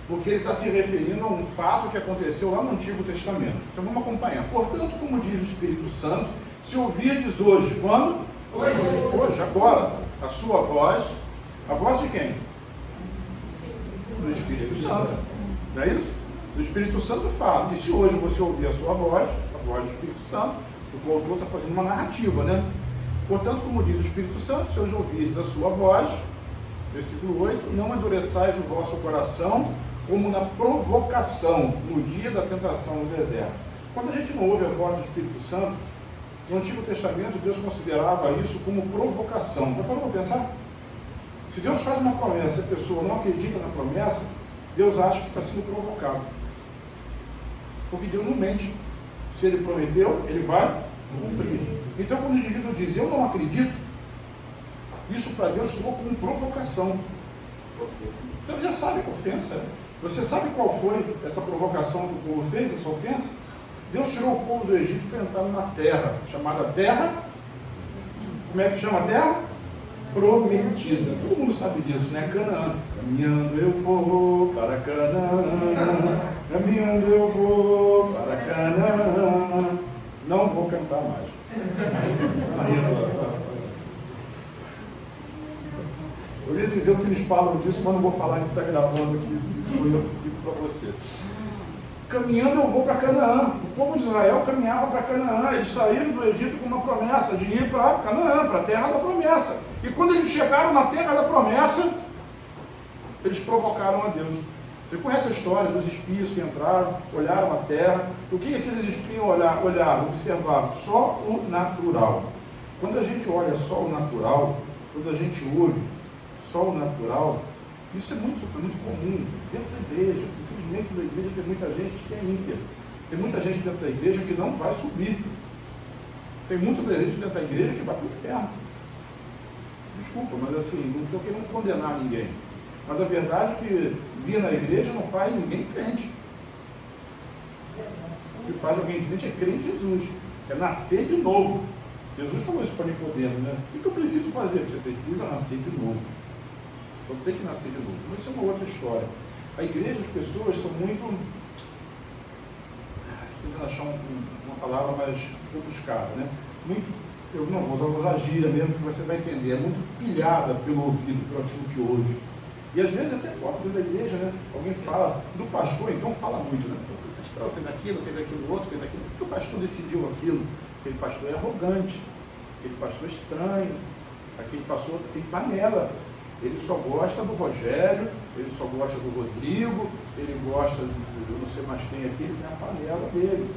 Porque ele está se referindo a um fato que aconteceu lá no Antigo Testamento. Então vamos acompanhar. Portanto, como diz o Espírito Santo, se ouvirdes hoje, quando? Hoje, agora, a sua voz. A voz de quem? Do Espírito Santo. Não é isso? O Espírito Santo fala. E se hoje você ouvir a sua voz, a voz do Espírito Santo, o autor está fazendo uma narrativa, né? Portanto, como diz o Espírito Santo, se hoje ouvirdes a sua voz, versículo 8, não endureçais o vosso coração, como na provocação, no dia da tentação no deserto. Quando a gente não ouve a voz do Espírito Santo, no Antigo Testamento, Deus considerava isso como provocação. Já parou para pensar? Se Deus faz uma promessa e a pessoa não acredita na promessa, Deus acha que está sendo provocado. Porque Deus não mente. Se Ele prometeu, Ele vai cumprir. Então, quando o indivíduo diz, eu não acredito, isso para Deus soou como provocação. Você já sabe a ofensa. Você sabe qual foi essa provocação que o povo fez, essa ofensa? Deus tirou o povo do Egito para entrar numa terra, chamada terra, como é que chama a terra? Prometida. Todo mundo sabe disso, né? Canaã. Caminhando eu vou para Canaã, caminhando eu vou para Canaã. Não vou cantar mais. Eu ia dizer o que eles falam disso, mas não vou falar que está gravando aqui. Isso eu digo para você. Caminhando eu vou para Canaã. O povo de Israel caminhava para Canaã. Eles saíram do Egito com uma promessa de ir para Canaã, para a terra da promessa. E quando eles chegaram na terra da promessa, eles provocaram a Deus. Você conhece a história dos espias que entraram, olharam a terra. O que aqueles espias olhavam, observavam? Só o natural. Quando a gente olha só o natural, quando a gente ouve só o natural, isso é muito comum dentro da igreja. Infelizmente, na igreja tem muita gente que é ímpia. Tem muita gente dentro da igreja que não vai subir. Tem muita gente dentro da igreja que vai para o inferno. Desculpa, mas assim, não estou querendo condenar ninguém. Mas a verdade é que vir na igreja não faz ninguém crente. O que faz alguém crente é crer em Jesus. É nascer de novo. Jesus falou isso para Nicodemo, né? O que eu preciso fazer? Você precisa nascer de novo. Então tem que nascer de novo. Mas isso é uma outra história. A igreja, as pessoas são muito... Estou tentando achar uma palavra mais rebuscada, né? Muito... Eu não vou usar gíria mesmo, que você vai entender. É muito pilhada pelo ouvido, por aquilo que ouve. E às vezes até dentro da igreja, né? Alguém fala do pastor, então fala muito, né? O pastor fez aquilo, outro fez aquilo. Por que o pastor decidiu aquilo? Aquele pastor é arrogante, aquele pastor é estranho, aquele pastor tem panela. Ele só gosta do Rogério, ele só gosta do Rodrigo, ele gosta eu não sei mais quem aqui, ele tem a panela dele.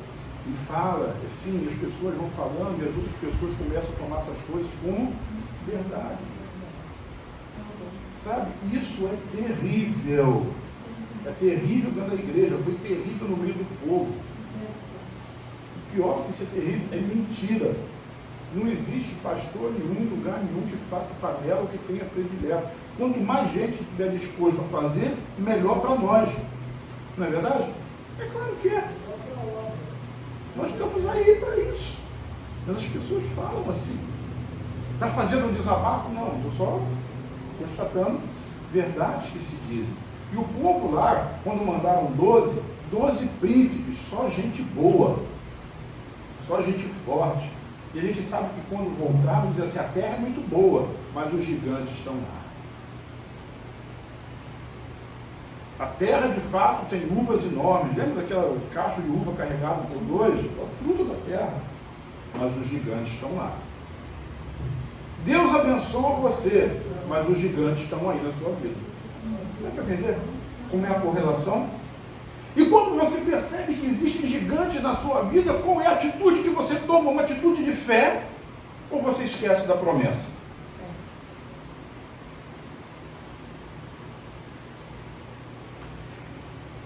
E fala, assim, as pessoas vão falando e as outras pessoas começam a tomar essas coisas como verdade. Sabe, isso é terrível. É terrível dentro da igreja, foi terrível no meio do povo. O pior que isso é terrível é mentira. Não existe pastor nenhum, lugar nenhum que faça panela ou que tenha predileto. Quanto mais gente estiver disposto a fazer, melhor para nós. Não é verdade? É claro que é. Nós estamos aí para isso. Mas as pessoas falam assim. Está fazendo um desabafo? Não, estou só constatando verdades que se dizem. E o povo lá, quando mandaram 12 príncipes, só gente boa, só gente forte. E a gente sabe que quando voltaram, dizem assim, a terra é muito boa, mas os gigantes estão lá. A terra, de fato, tem uvas enormes. Lembra daquela cacho de uva carregado por dois? É o fruto da terra. Mas os gigantes estão lá. Deus abençoa você, mas os gigantes estão aí na sua vida. Dá para entender como é a correlação? E quando você percebe que existem gigantes na sua vida, qual é a atitude que você toma? Uma atitude de fé ou você esquece da promessa?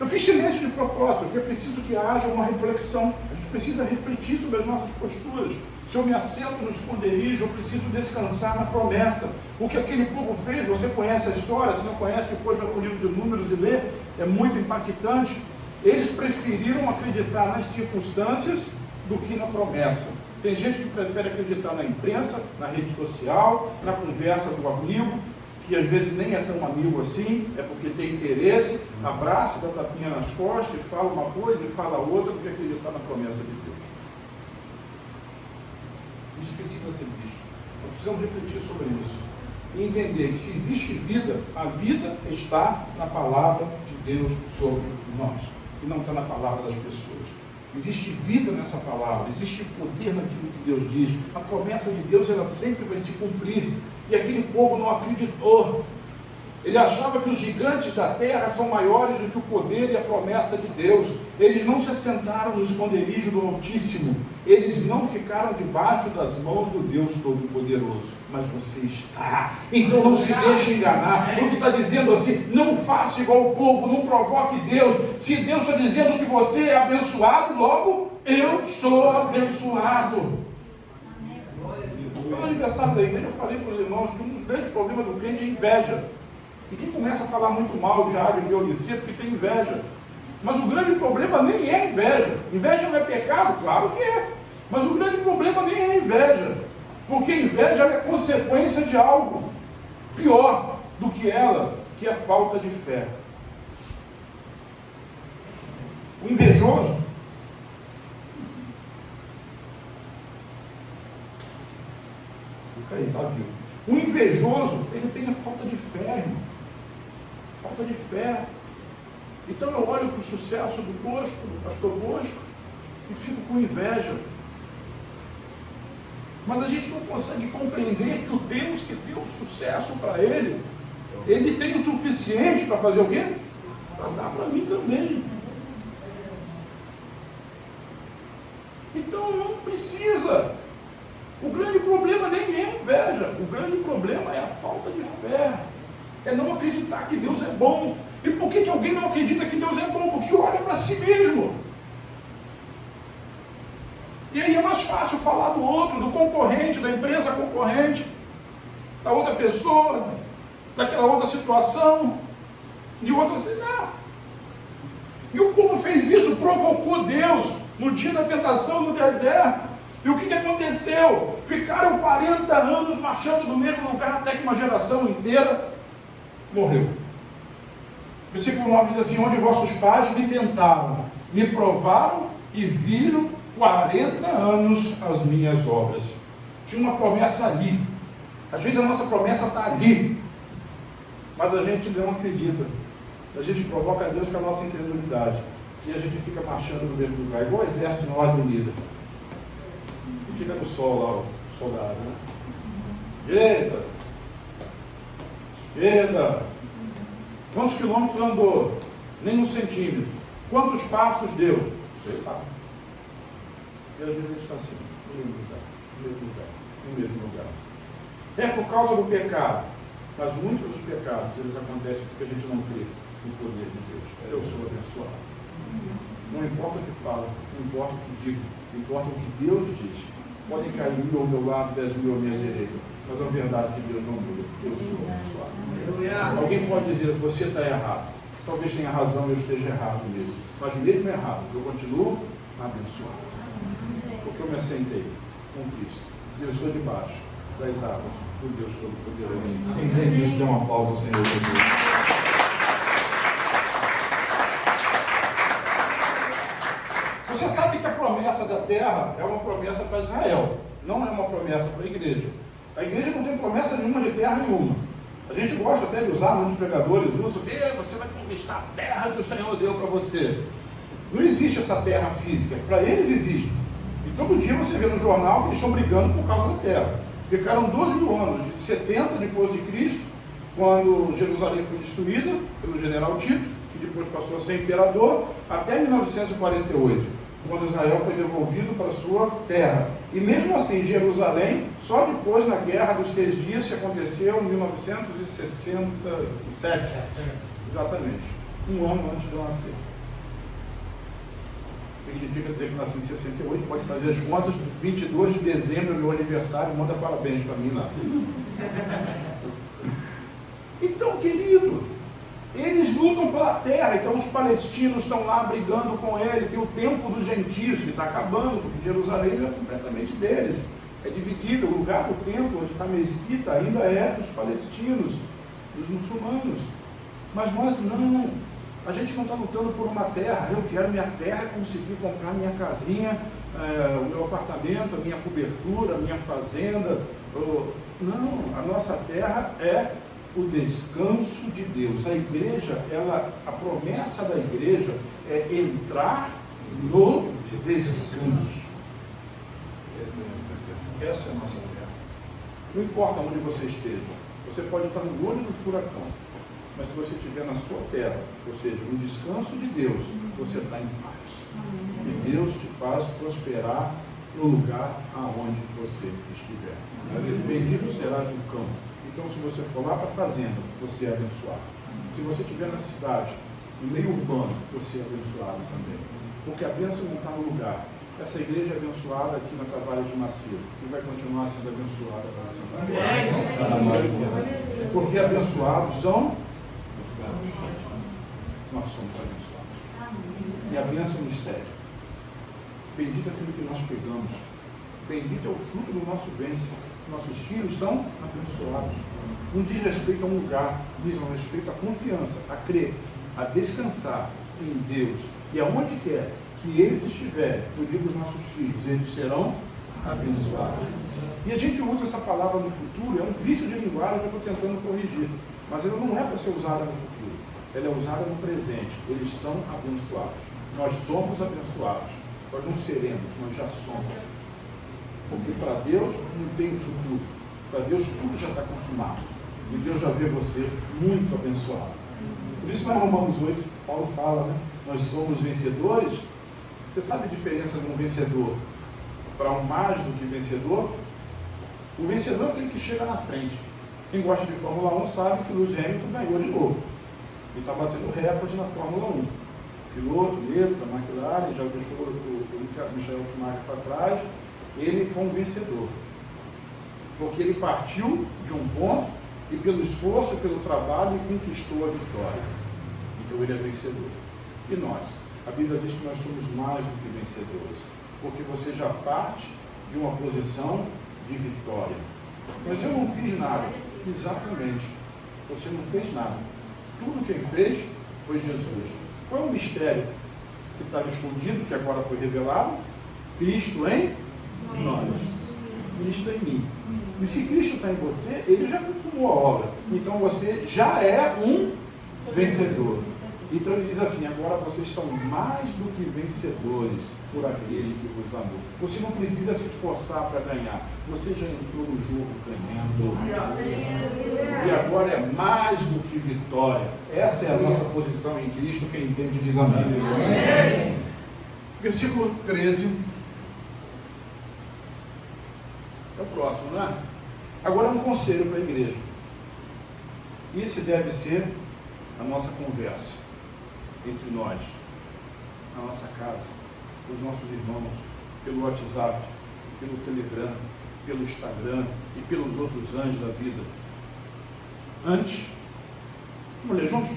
Eu fiz silêncio de propósito, porque é preciso que haja uma reflexão. A gente precisa refletir sobre as nossas posturas. Se eu me assento no esconderijo, eu preciso descansar na promessa. O que aquele povo fez, você conhece a história, se não conhece, depois vai para o livro de Números e lê, é muito impactante. Eles preferiram acreditar nas circunstâncias do que na promessa. Tem gente que prefere acreditar na imprensa, na rede social, na conversa do amigo, que às vezes nem é tão amigo assim, é porque tem interesse, abraça, dá tapinha nas costas, e fala uma coisa e fala outra, do que acreditar na promessa de Deus. Isso precisa ser visto. Nós precisamos refletir sobre isso. E entender que se existe vida, a vida está na palavra de Deus sobre nós. E não está na palavra das pessoas. Existe vida nessa palavra, existe poder naquilo que Deus diz. A promessa de Deus, ela sempre vai se cumprir. E aquele povo não acreditou. Ele achava que os gigantes da terra são maiores do que o poder e a promessa de Deus. Eles não se assentaram no esconderijo do Altíssimo. Eles não ficaram debaixo das mãos do Deus Todo-Poderoso. Mas você está. Então não se deixe enganar. O que está dizendo assim, não faça igual o povo, não provoque Deus. Se Deus está dizendo que você é abençoado, logo eu sou abençoado. No aniversário da igreja, eu falei para os irmãos que um dos grandes problemas do crente é inveja. E quem começa a falar muito mal de área de Laodicea porque tem inveja. Mas o grande problema nem é inveja. Inveja não é pecado? Claro que é. Mas o grande problema nem é inveja. Porque inveja é consequência de algo pior do que ela, que é falta de fé. O invejoso, fica aí, tá vivo. O invejoso, ele tem a falta de fé, irmão. Falta de fé. Então eu olho para o sucesso do Bosco, do pastor Bosco, e fico com inveja. Mas a gente não consegue compreender que o Deus que deu sucesso para ele, ele tem o suficiente para fazer o quê? Para dar para mim também. Então não precisa. O grande problema nem é inveja. O grande problema é a falta de fé. É não acreditar que Deus é bom. E por que alguém não acredita que Deus é bom? Porque olha para si mesmo. E aí é mais fácil falar do outro, do concorrente, da empresa concorrente, da outra pessoa, daquela outra situação, de outra cidade. E o povo fez isso, provocou Deus no dia da tentação no deserto. E o que aconteceu? Ficaram 40 anos marchando no mesmo lugar até que uma geração inteira morreu. Versículo 9 diz assim, onde vossos pais me tentaram, me provaram e viram 40 anos as minhas obras. Tinha uma promessa ali. Às vezes a nossa promessa está ali, mas a gente não acredita. A gente provoca a Deus com a nossa incredulidade. E a gente fica marchando no mesmo lugar, igual o exército na ordem unida. E fica no sol lá, o soldado, né? Direita. Esquerda. Quantos quilômetros andou? Nem um centímetro. Quantos passos deu? Sei lá. E às vezes a gente está assim, no mesmo lugar, no mesmo lugar, no mesmo lugar. É por causa do pecado. Mas muitos dos pecados, eles acontecem porque a gente não crê no poder de Deus. Eu sou abençoado. Não importa o que falo, não importa o que digo, importa o que Deus diz. Podem cair 1000 ao meu lado, 10.000 à minha direita, mas a verdade de Deus não muda. Eu sou abençoado. Alguém pode dizer, você está errado. Talvez tenha razão, eu esteja errado mesmo. Mas mesmo errado, eu continuo abençoado. Porque eu me assentei com Cristo. Eu estou debaixo das asas do Deus Todo-Poderoso. Entende isso? Dê um aplauso ao Senhor Jesus. Você sabe que a promessa da terra é uma promessa para Israel, não é uma promessa para a igreja. A igreja não tem promessa nenhuma de terra nenhuma. A gente gosta até de usar, muitos pregadores usam, você vai conquistar a terra que o Senhor deu para você. Não existe essa terra física, para eles existe. E todo dia você vê no jornal que eles estão brigando por causa da terra. Ficaram 12.000 anos, de 70 depois de Cristo, quando Jerusalém foi destruída pelo general Tito, que depois passou a ser imperador, até 1948. Quando Israel foi devolvido para sua terra. E mesmo assim, Jerusalém, só depois na Guerra dos 6 Dias, que aconteceu em 1967. Exatamente. Um ano antes de eu nascer. Significa dizer que nasci em 68, pode fazer as contas, 22 de dezembro é meu aniversário, manda parabéns para mim lá. Então, querido, eles lutam pela terra, então os palestinos estão lá brigando com ele, tem o templo dos gentios que está acabando, porque Jerusalém é completamente deles, é dividido, o lugar do templo onde está a mesquita ainda é dos palestinos, dos muçulmanos, mas nós não. A gente não está lutando por uma terra. Eu quero minha terra, conseguir comprar minha casinha, o meu apartamento, a minha cobertura, a minha fazenda. Não, a nossa terra é o descanso de Deus. A igreja, a promessa da igreja é entrar no descanso. Essa é a nossa terra. Não importa onde você esteja, você pode estar no olho do furacão. Mas se você estiver na sua terra, ou seja, no descanso de Deus, você está em paz. E Deus te faz prosperar no lugar aonde você estiver. Bendito serás no campo. Então, se você for lá para a fazenda, você é abençoado. Se você estiver na cidade, no meio urbano, você é abençoado também. Porque a bênção não está no lugar. Essa igreja é abençoada aqui na Tavares de Macedo e vai continuar sendo abençoada para sempre. Porque abençoados são... Nós somos abençoados. E a bênção nos segue. Bendito aquilo que nós pegamos. Bendito é o fruto do nosso ventre. Nossos filhos são abençoados. Não diz respeito a um lugar, diz respeito à confiança, a crer, a descansar em Deus. E aonde quer que eles estiverem, eu digo os nossos filhos, eles serão abençoados. E a gente usa essa palavra no futuro, é um vício de linguagem que eu estou tentando corrigir. Mas ela não é para ser usada no futuro, ela é usada no presente. Eles são abençoados. Nós somos abençoados. Nós não seremos, nós já somos. Porque para Deus não tem futuro. Para Deus tudo já está consumado. E Deus já vê você muito abençoado. Por isso, lá em Romanos 8, Paulo fala, né? Nós somos vencedores. Você sabe a diferença de um vencedor para um mais do que vencedor? O vencedor é aquele que chega na frente. Quem gosta de Fórmula 1 sabe que Lewis Hamilton ganhou de novo. Ele está batendo recorde na Fórmula 1. Piloto, líder da McLaren, já deixou o Michael Schumacher para trás. Ele foi um vencedor. Porque ele partiu de um ponto e pelo esforço, pelo trabalho, conquistou a vitória. Então ele é vencedor. E nós? A Bíblia diz que nós somos mais do que vencedores. Porque você já parte de uma posição de vitória. Mas eu não fiz nada. Exatamente. Você não fez nada. Tudo quem fez foi Jesus. Qual é o mistério que estava escondido, que agora foi revelado? Cristo em nós. Cristo em mim. E se Cristo está em você, ele já consumou a obra. Então você já é um vencedor. Então ele diz assim, agora vocês são mais do que vencedores por aquele que vos amou. Você não precisa se esforçar para ganhar. Você já entrou no jogo ganhando. E agora é mais do que vitória. Essa é a nossa posição em Cristo. Quem entende diz amém. Versículo 13. É o próximo, não é? Agora um conselho para a igreja. Esse deve ser a nossa conversa entre nós, na nossa casa, com os nossos irmãos, pelo WhatsApp, pelo Telegram, pelo Instagram e pelos outros anjos da vida. Antes, vamos ler juntos?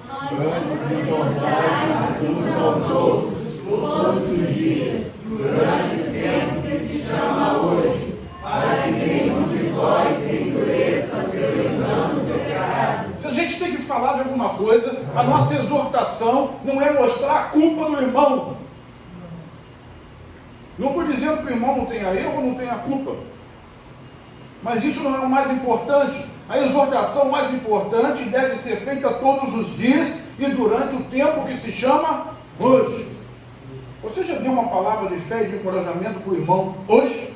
Antes de mostrar uns aos outros, todos os dias, durante o tempo que se chama hoje, para que nenhum de vós se endureça pelo engano do pecado. Se a gente tem que falar de alguma coisa, a nossa exortação não é mostrar a culpa do irmão. Não estou dizendo que o irmão não tenha erro ou não tenha culpa. Mas isso não é o mais importante. A exortação mais importante deve ser feita todos os dias e durante o tempo que se chama hoje. Você já deu uma palavra de fé e de encorajamento para o irmão hoje?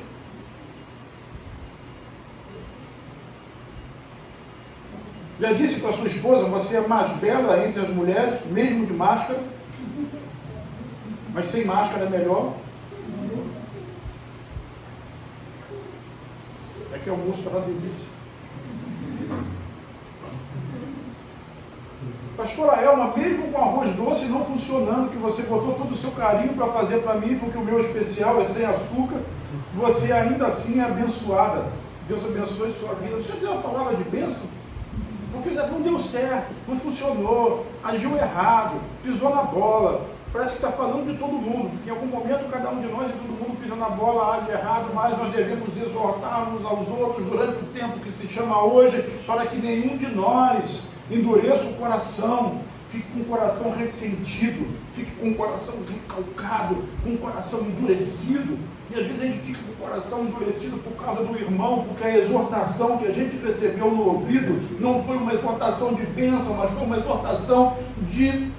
Já disse para sua esposa, você é mais bela entre as mulheres, mesmo de máscara? Mas sem máscara é melhor? É que o almoço estava delícia. Pastora Elma, mesmo com arroz doce não funcionando, que você botou todo o seu carinho para fazer para mim, porque o meu especial é sem açúcar, você ainda assim é abençoada. Deus abençoe sua vida. Você deu a palavra de bênção? Porque não deu certo, não funcionou, agiu errado, pisou na bola. Parece que está falando de todo mundo, porque em algum momento cada um de nós e todo mundo pisa na bola, age errado, mas nós devemos exortar uns aos outros durante o tempo que se chama hoje, para que nenhum de nós endureça o coração, fique com o coração ressentido, fique com o coração recalcado, com o coração endurecido. E às vezes a gente fica com o coração endurecido por causa do irmão, porque a exortação que a gente recebeu no ouvido não foi uma exortação de bênção, mas foi uma exortação de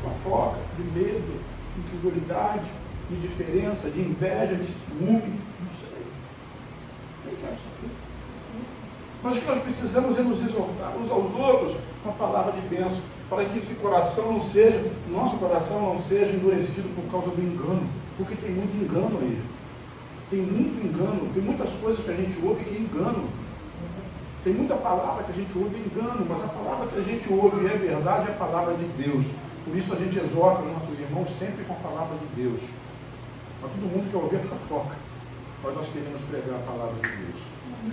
fofoca, de medo, de incredulidade, de indiferença, de inveja, de ciúme, não sei. Eu quero saber. Mas o que nós precisamos é nos exortar uns aos outros com a palavra de bênção, para que esse coração não seja, nosso coração não seja endurecido por causa do engano, porque tem muito engano aí. Tem muito engano, tem muitas coisas que a gente ouve que é engano. Tem muita palavra que a gente ouve engano, mas a palavra que a gente ouve é verdade, é a palavra de Deus. Por isso a gente exorta os nossos irmãos sempre com a palavra de Deus. Mas todo mundo quer ouvir a fofoca, mas nós queremos pregar a palavra de Deus.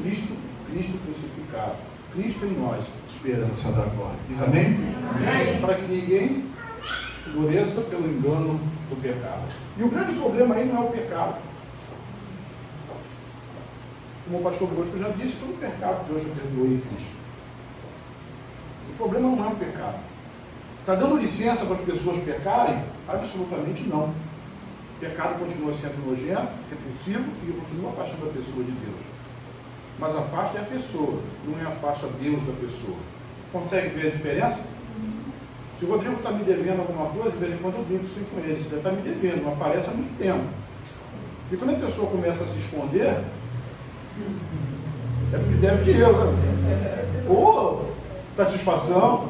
Cristo crucificado, Cristo em nós, esperança da glória. Diz amém? Amém? Para que ninguém endureça pelo engano do pecado. E o grande problema aí não é o pecado. Como o pastor Bosco já disse, todo pecado Deus já perdoou em Cristo. O problema não é o pecado. Está dando licença para as pessoas pecarem? Absolutamente não. O pecado continua sendo nojento, repulsivo e continua afastando a pessoa de Deus. Mas afasta é a pessoa, não é afasta Deus da pessoa. Consegue ver a diferença? Se o Rodrigo está me devendo alguma coisa, de vez em quando eu brinco assim com ele. Ele deve estar me devendo, não aparece há muito tempo. E quando a pessoa começa a se esconder, é porque deve dinheiro, né? Ou satisfação,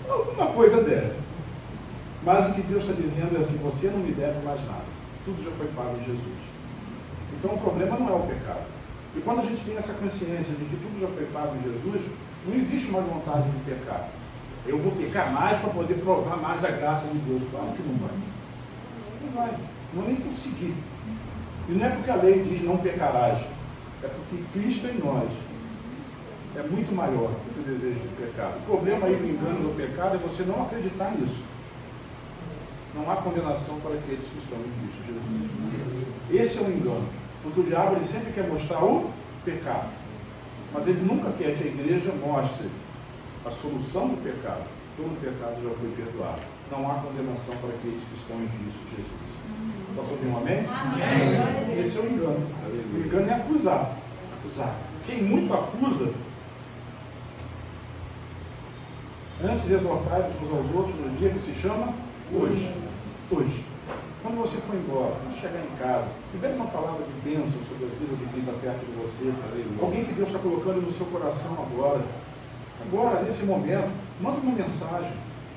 alguma coisa deve. Mas o que Deus está dizendo é assim: você não me deve mais nada. Tudo já foi pago em Jesus. Então o problema não é o pecado. E quando a gente tem essa consciência de que tudo já foi pago em Jesus, não existe mais vontade de pecar. Eu vou pecar mais para poder provar mais a graça de Deus. Claro que não vai. Não vai. Não vai nem conseguir. E não é porque a lei diz não pecarás. É porque Cristo em nós é muito maior do que o desejo do pecado. O problema aí do engano do pecado é você não acreditar nisso. Não há condenação para aqueles que estão em Cristo Jesus. Esse é o engano. Porque o diabo ele sempre quer mostrar o pecado. Mas ele nunca quer que a igreja mostre a solução do pecado. Todo pecado já foi perdoado. Não há condenação para aqueles que estão em Cristo Jesus. Posso ouvir um amém? Amém. Esse é o engano. O engano é acusar. Acusar. Quem muito acusa, antes exortai uns aos outros no dia que se chama hoje. Hoje. Quando você for embora, quando chegar em casa, libere uma palavra de bênção sobre a vida de quem está perto de você. Alguém que Deus está colocando no seu coração agora. Agora, nesse momento, manda uma mensagem.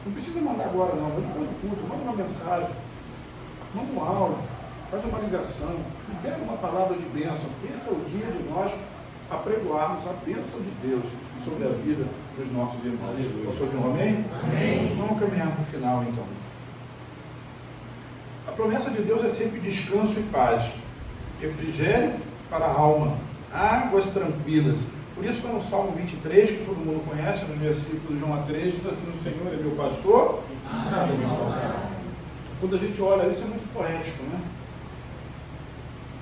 Não precisa mandar agora não, mas depois do culto, manda uma mensagem. Manda um áudio, faz uma ligação, libera uma palavra de bênção. Esse é o dia de nós apregoarmos a bênção de Deus sobre a vida dos nossos irmãos. Posso ouvir um amém? Amém. Vamos caminhar para o final então. A promessa de Deus é sempre descanso e paz, refrigério para a alma, águas tranquilas. Por isso, no Salmo 23, que todo mundo conhece, nos versículos de 1 a 3, diz assim: o Senhor é meu pastor, nada me faltará. Quando a gente olha isso, é muito poético, né?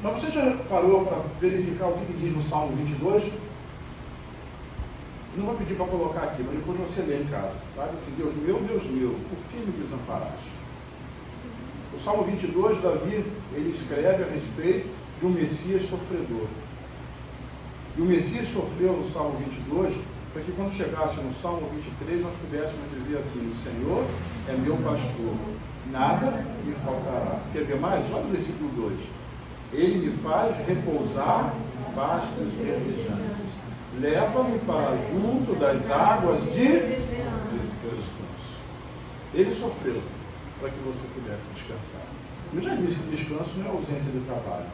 Mas você já parou para verificar o que diz no Salmo 22? Não vou pedir para colocar aqui, mas depois você lê em casa. Tá? Diz assim: Deus meu, por que me desamparaste? O Salmo 22, Davi, ele escreve a respeito de um Messias sofredor. E o Messias sofreu no Salmo 22, para que quando chegasse no Salmo 23, nós pudéssemos dizer assim: o Senhor é meu pastor, nada me faltará. Quer ver mais? Olha no versículo 2. Ele me faz repousar em pastos verdejantes. Leva-me para junto das águas de descanso. Ele sofreu para que você pudesse descansar. Eu já disse que descanso não é ausência de trabalho,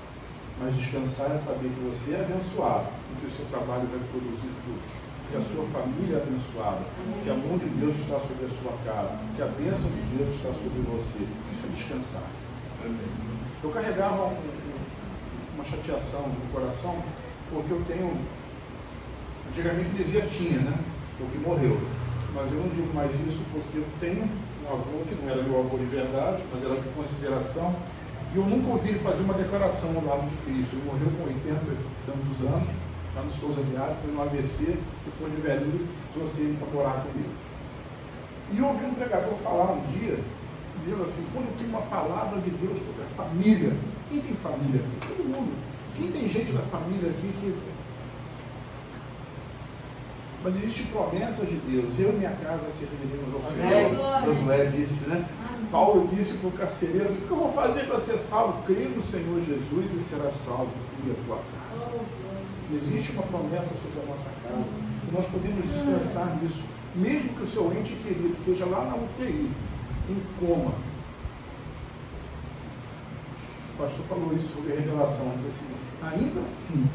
mas descansar é saber que você é abençoado e que o seu trabalho vai produzir frutos. que a sua família é abençoada, que a mão de Deus está sobre a sua casa, que a bênção de Deus está sobre você. Isso é descansar. Eu carregava uma chateação no coração, porque eu tenho, antigamente dizia tinha, né? Porque morreu. Mas eu não digo mais isso porque eu tenho um avô que não era meu avô de verdade, mas era de consideração, e eu nunca ouvi ele fazer uma declaração ao lado de Cristo. Ele morreu com 80 e tantos anos, lá no Souza Diário, foi no ABC, depois de velhinho, trouxe ele para morar comigo. E eu ouvi um pregador falar um dia, dizendo assim, quando eu tenho uma palavra de Deus sobre a família, quem tem família aqui? Todo mundo. Quem tem gente da família aqui que... Mas existe promessa de Deus. Eu e minha casa serviremos ao Senhor. Josué disse, né? Paulo disse para o carcereiro, o que eu vou fazer para ser salvo? Crê no Senhor Jesus e será salvo e a tua casa. Existe uma promessa sobre a nossa casa. E nós podemos descansar nisso. Mesmo que o seu ente querido esteja lá na UTI, em coma. O pastor falou isso sobre a revelação. Assim, ainda assim,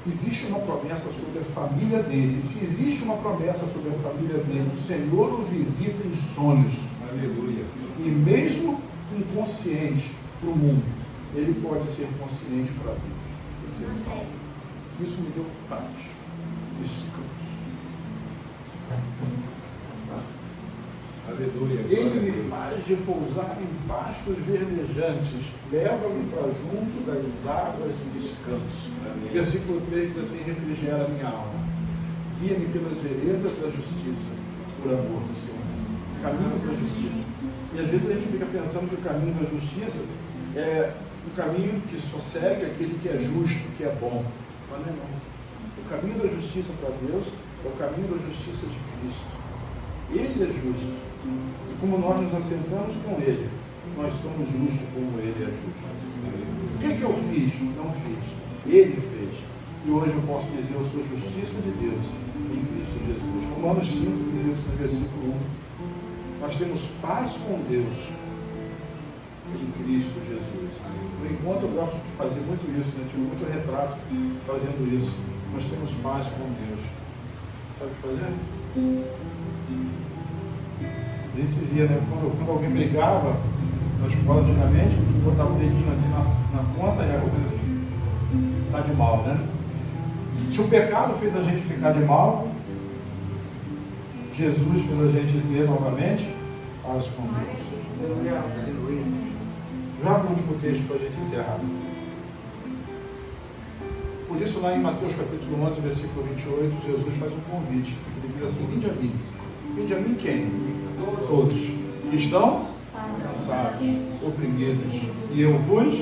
existe uma promessa sobre a família dele. Se existe uma promessa sobre a família dele, o Senhor o visita em sonhos. Aleluia. E mesmo inconsciente para o mundo, ele pode ser consciente para Deus e ser salvo. Isso me deu paz, descanso. Aleluia. Ele me faz repousar em pastos verdejantes, leva-me para junto das águas de descanso. Versículo 3 diz assim, refrigera minha alma, guia-me pelas veredas da justiça, por amor do Senhor. Caminhos da justiça. E às vezes a gente fica pensando que o caminho da justiça é o caminho que só segue aquele que é justo, que é bom. Mas não é não. O caminho da justiça para Deus é o caminho da justiça de Cristo. Ele é justo. E como nós nos assentamos com Ele, nós somos justos como Ele é justo. O que eu fiz? Não fiz. Ele fez. E hoje eu posso dizer, eu sou justiça de Deus em Cristo Jesus. Romanos 5 diz isso no versículo 1. Nós temos paz com Deus em Cristo Jesus. No encontro eu gosto de fazer muito isso, né? Tive muito retrato fazendo isso. Nós temos paz com Deus. Sabe o que fazer? A gente dizia, né? Quando alguém brigava na escola antigamente, botava o dedinho assim na ponta e a coisa assim, está de mal, né? Se o pecado fez a gente ficar de mal, Jesus fez a gente ter novamente paz com Deus. Joga o último texto para a gente encerrar. Por isso, lá em Mateus capítulo 11, versículo 28, Jesus faz um convite. Ele diz assim, vinde a mim. Vinde a mim quem? Todos. Que estão cansados, oprimidos. E eu vos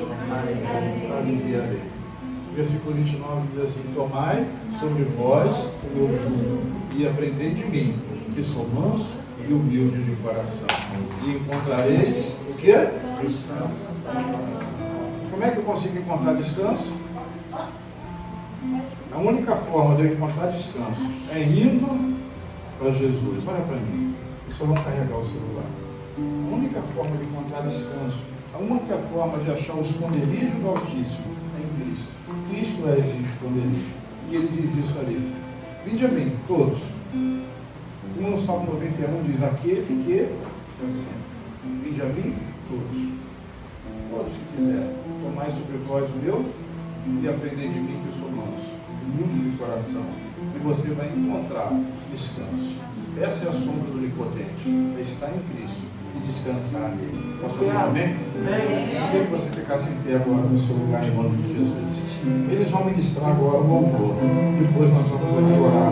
aliviarei. Versículo 29 diz assim, tomai sobre vós o meu jugo e aprendei de mim, que sou manso e humilde de coração. E encontrareis o quê? Descanso. Como é que eu consigo encontrar descanso? A única forma de eu encontrar descanso é indo para Jesus. Olha para mim. Eu só vou carregar o celular. A única forma de encontrar descanso, a única forma de achar o esconderijo do Altíssimo é em Cristo. Cristo é esse esconderijo. E ele diz isso ali. Vinde a mim, todos. Como no Salmo 91 diz, aquele que se assenta. Vinde a mim, todos. Todos que quiserem. Tomai sobre vós o meu e aprendei de mim que sou manso, humilde de coração. E você vai encontrar descanso. Essa é a sombra do onipotente. É estar em Cristo e descansar nele. Posso ouvir amém? Eu queria que você ficasse em pé agora no seu lugar em nome de Jesus. Eles vão ministrar agora o louvor. Depois nós vamos aqui orar.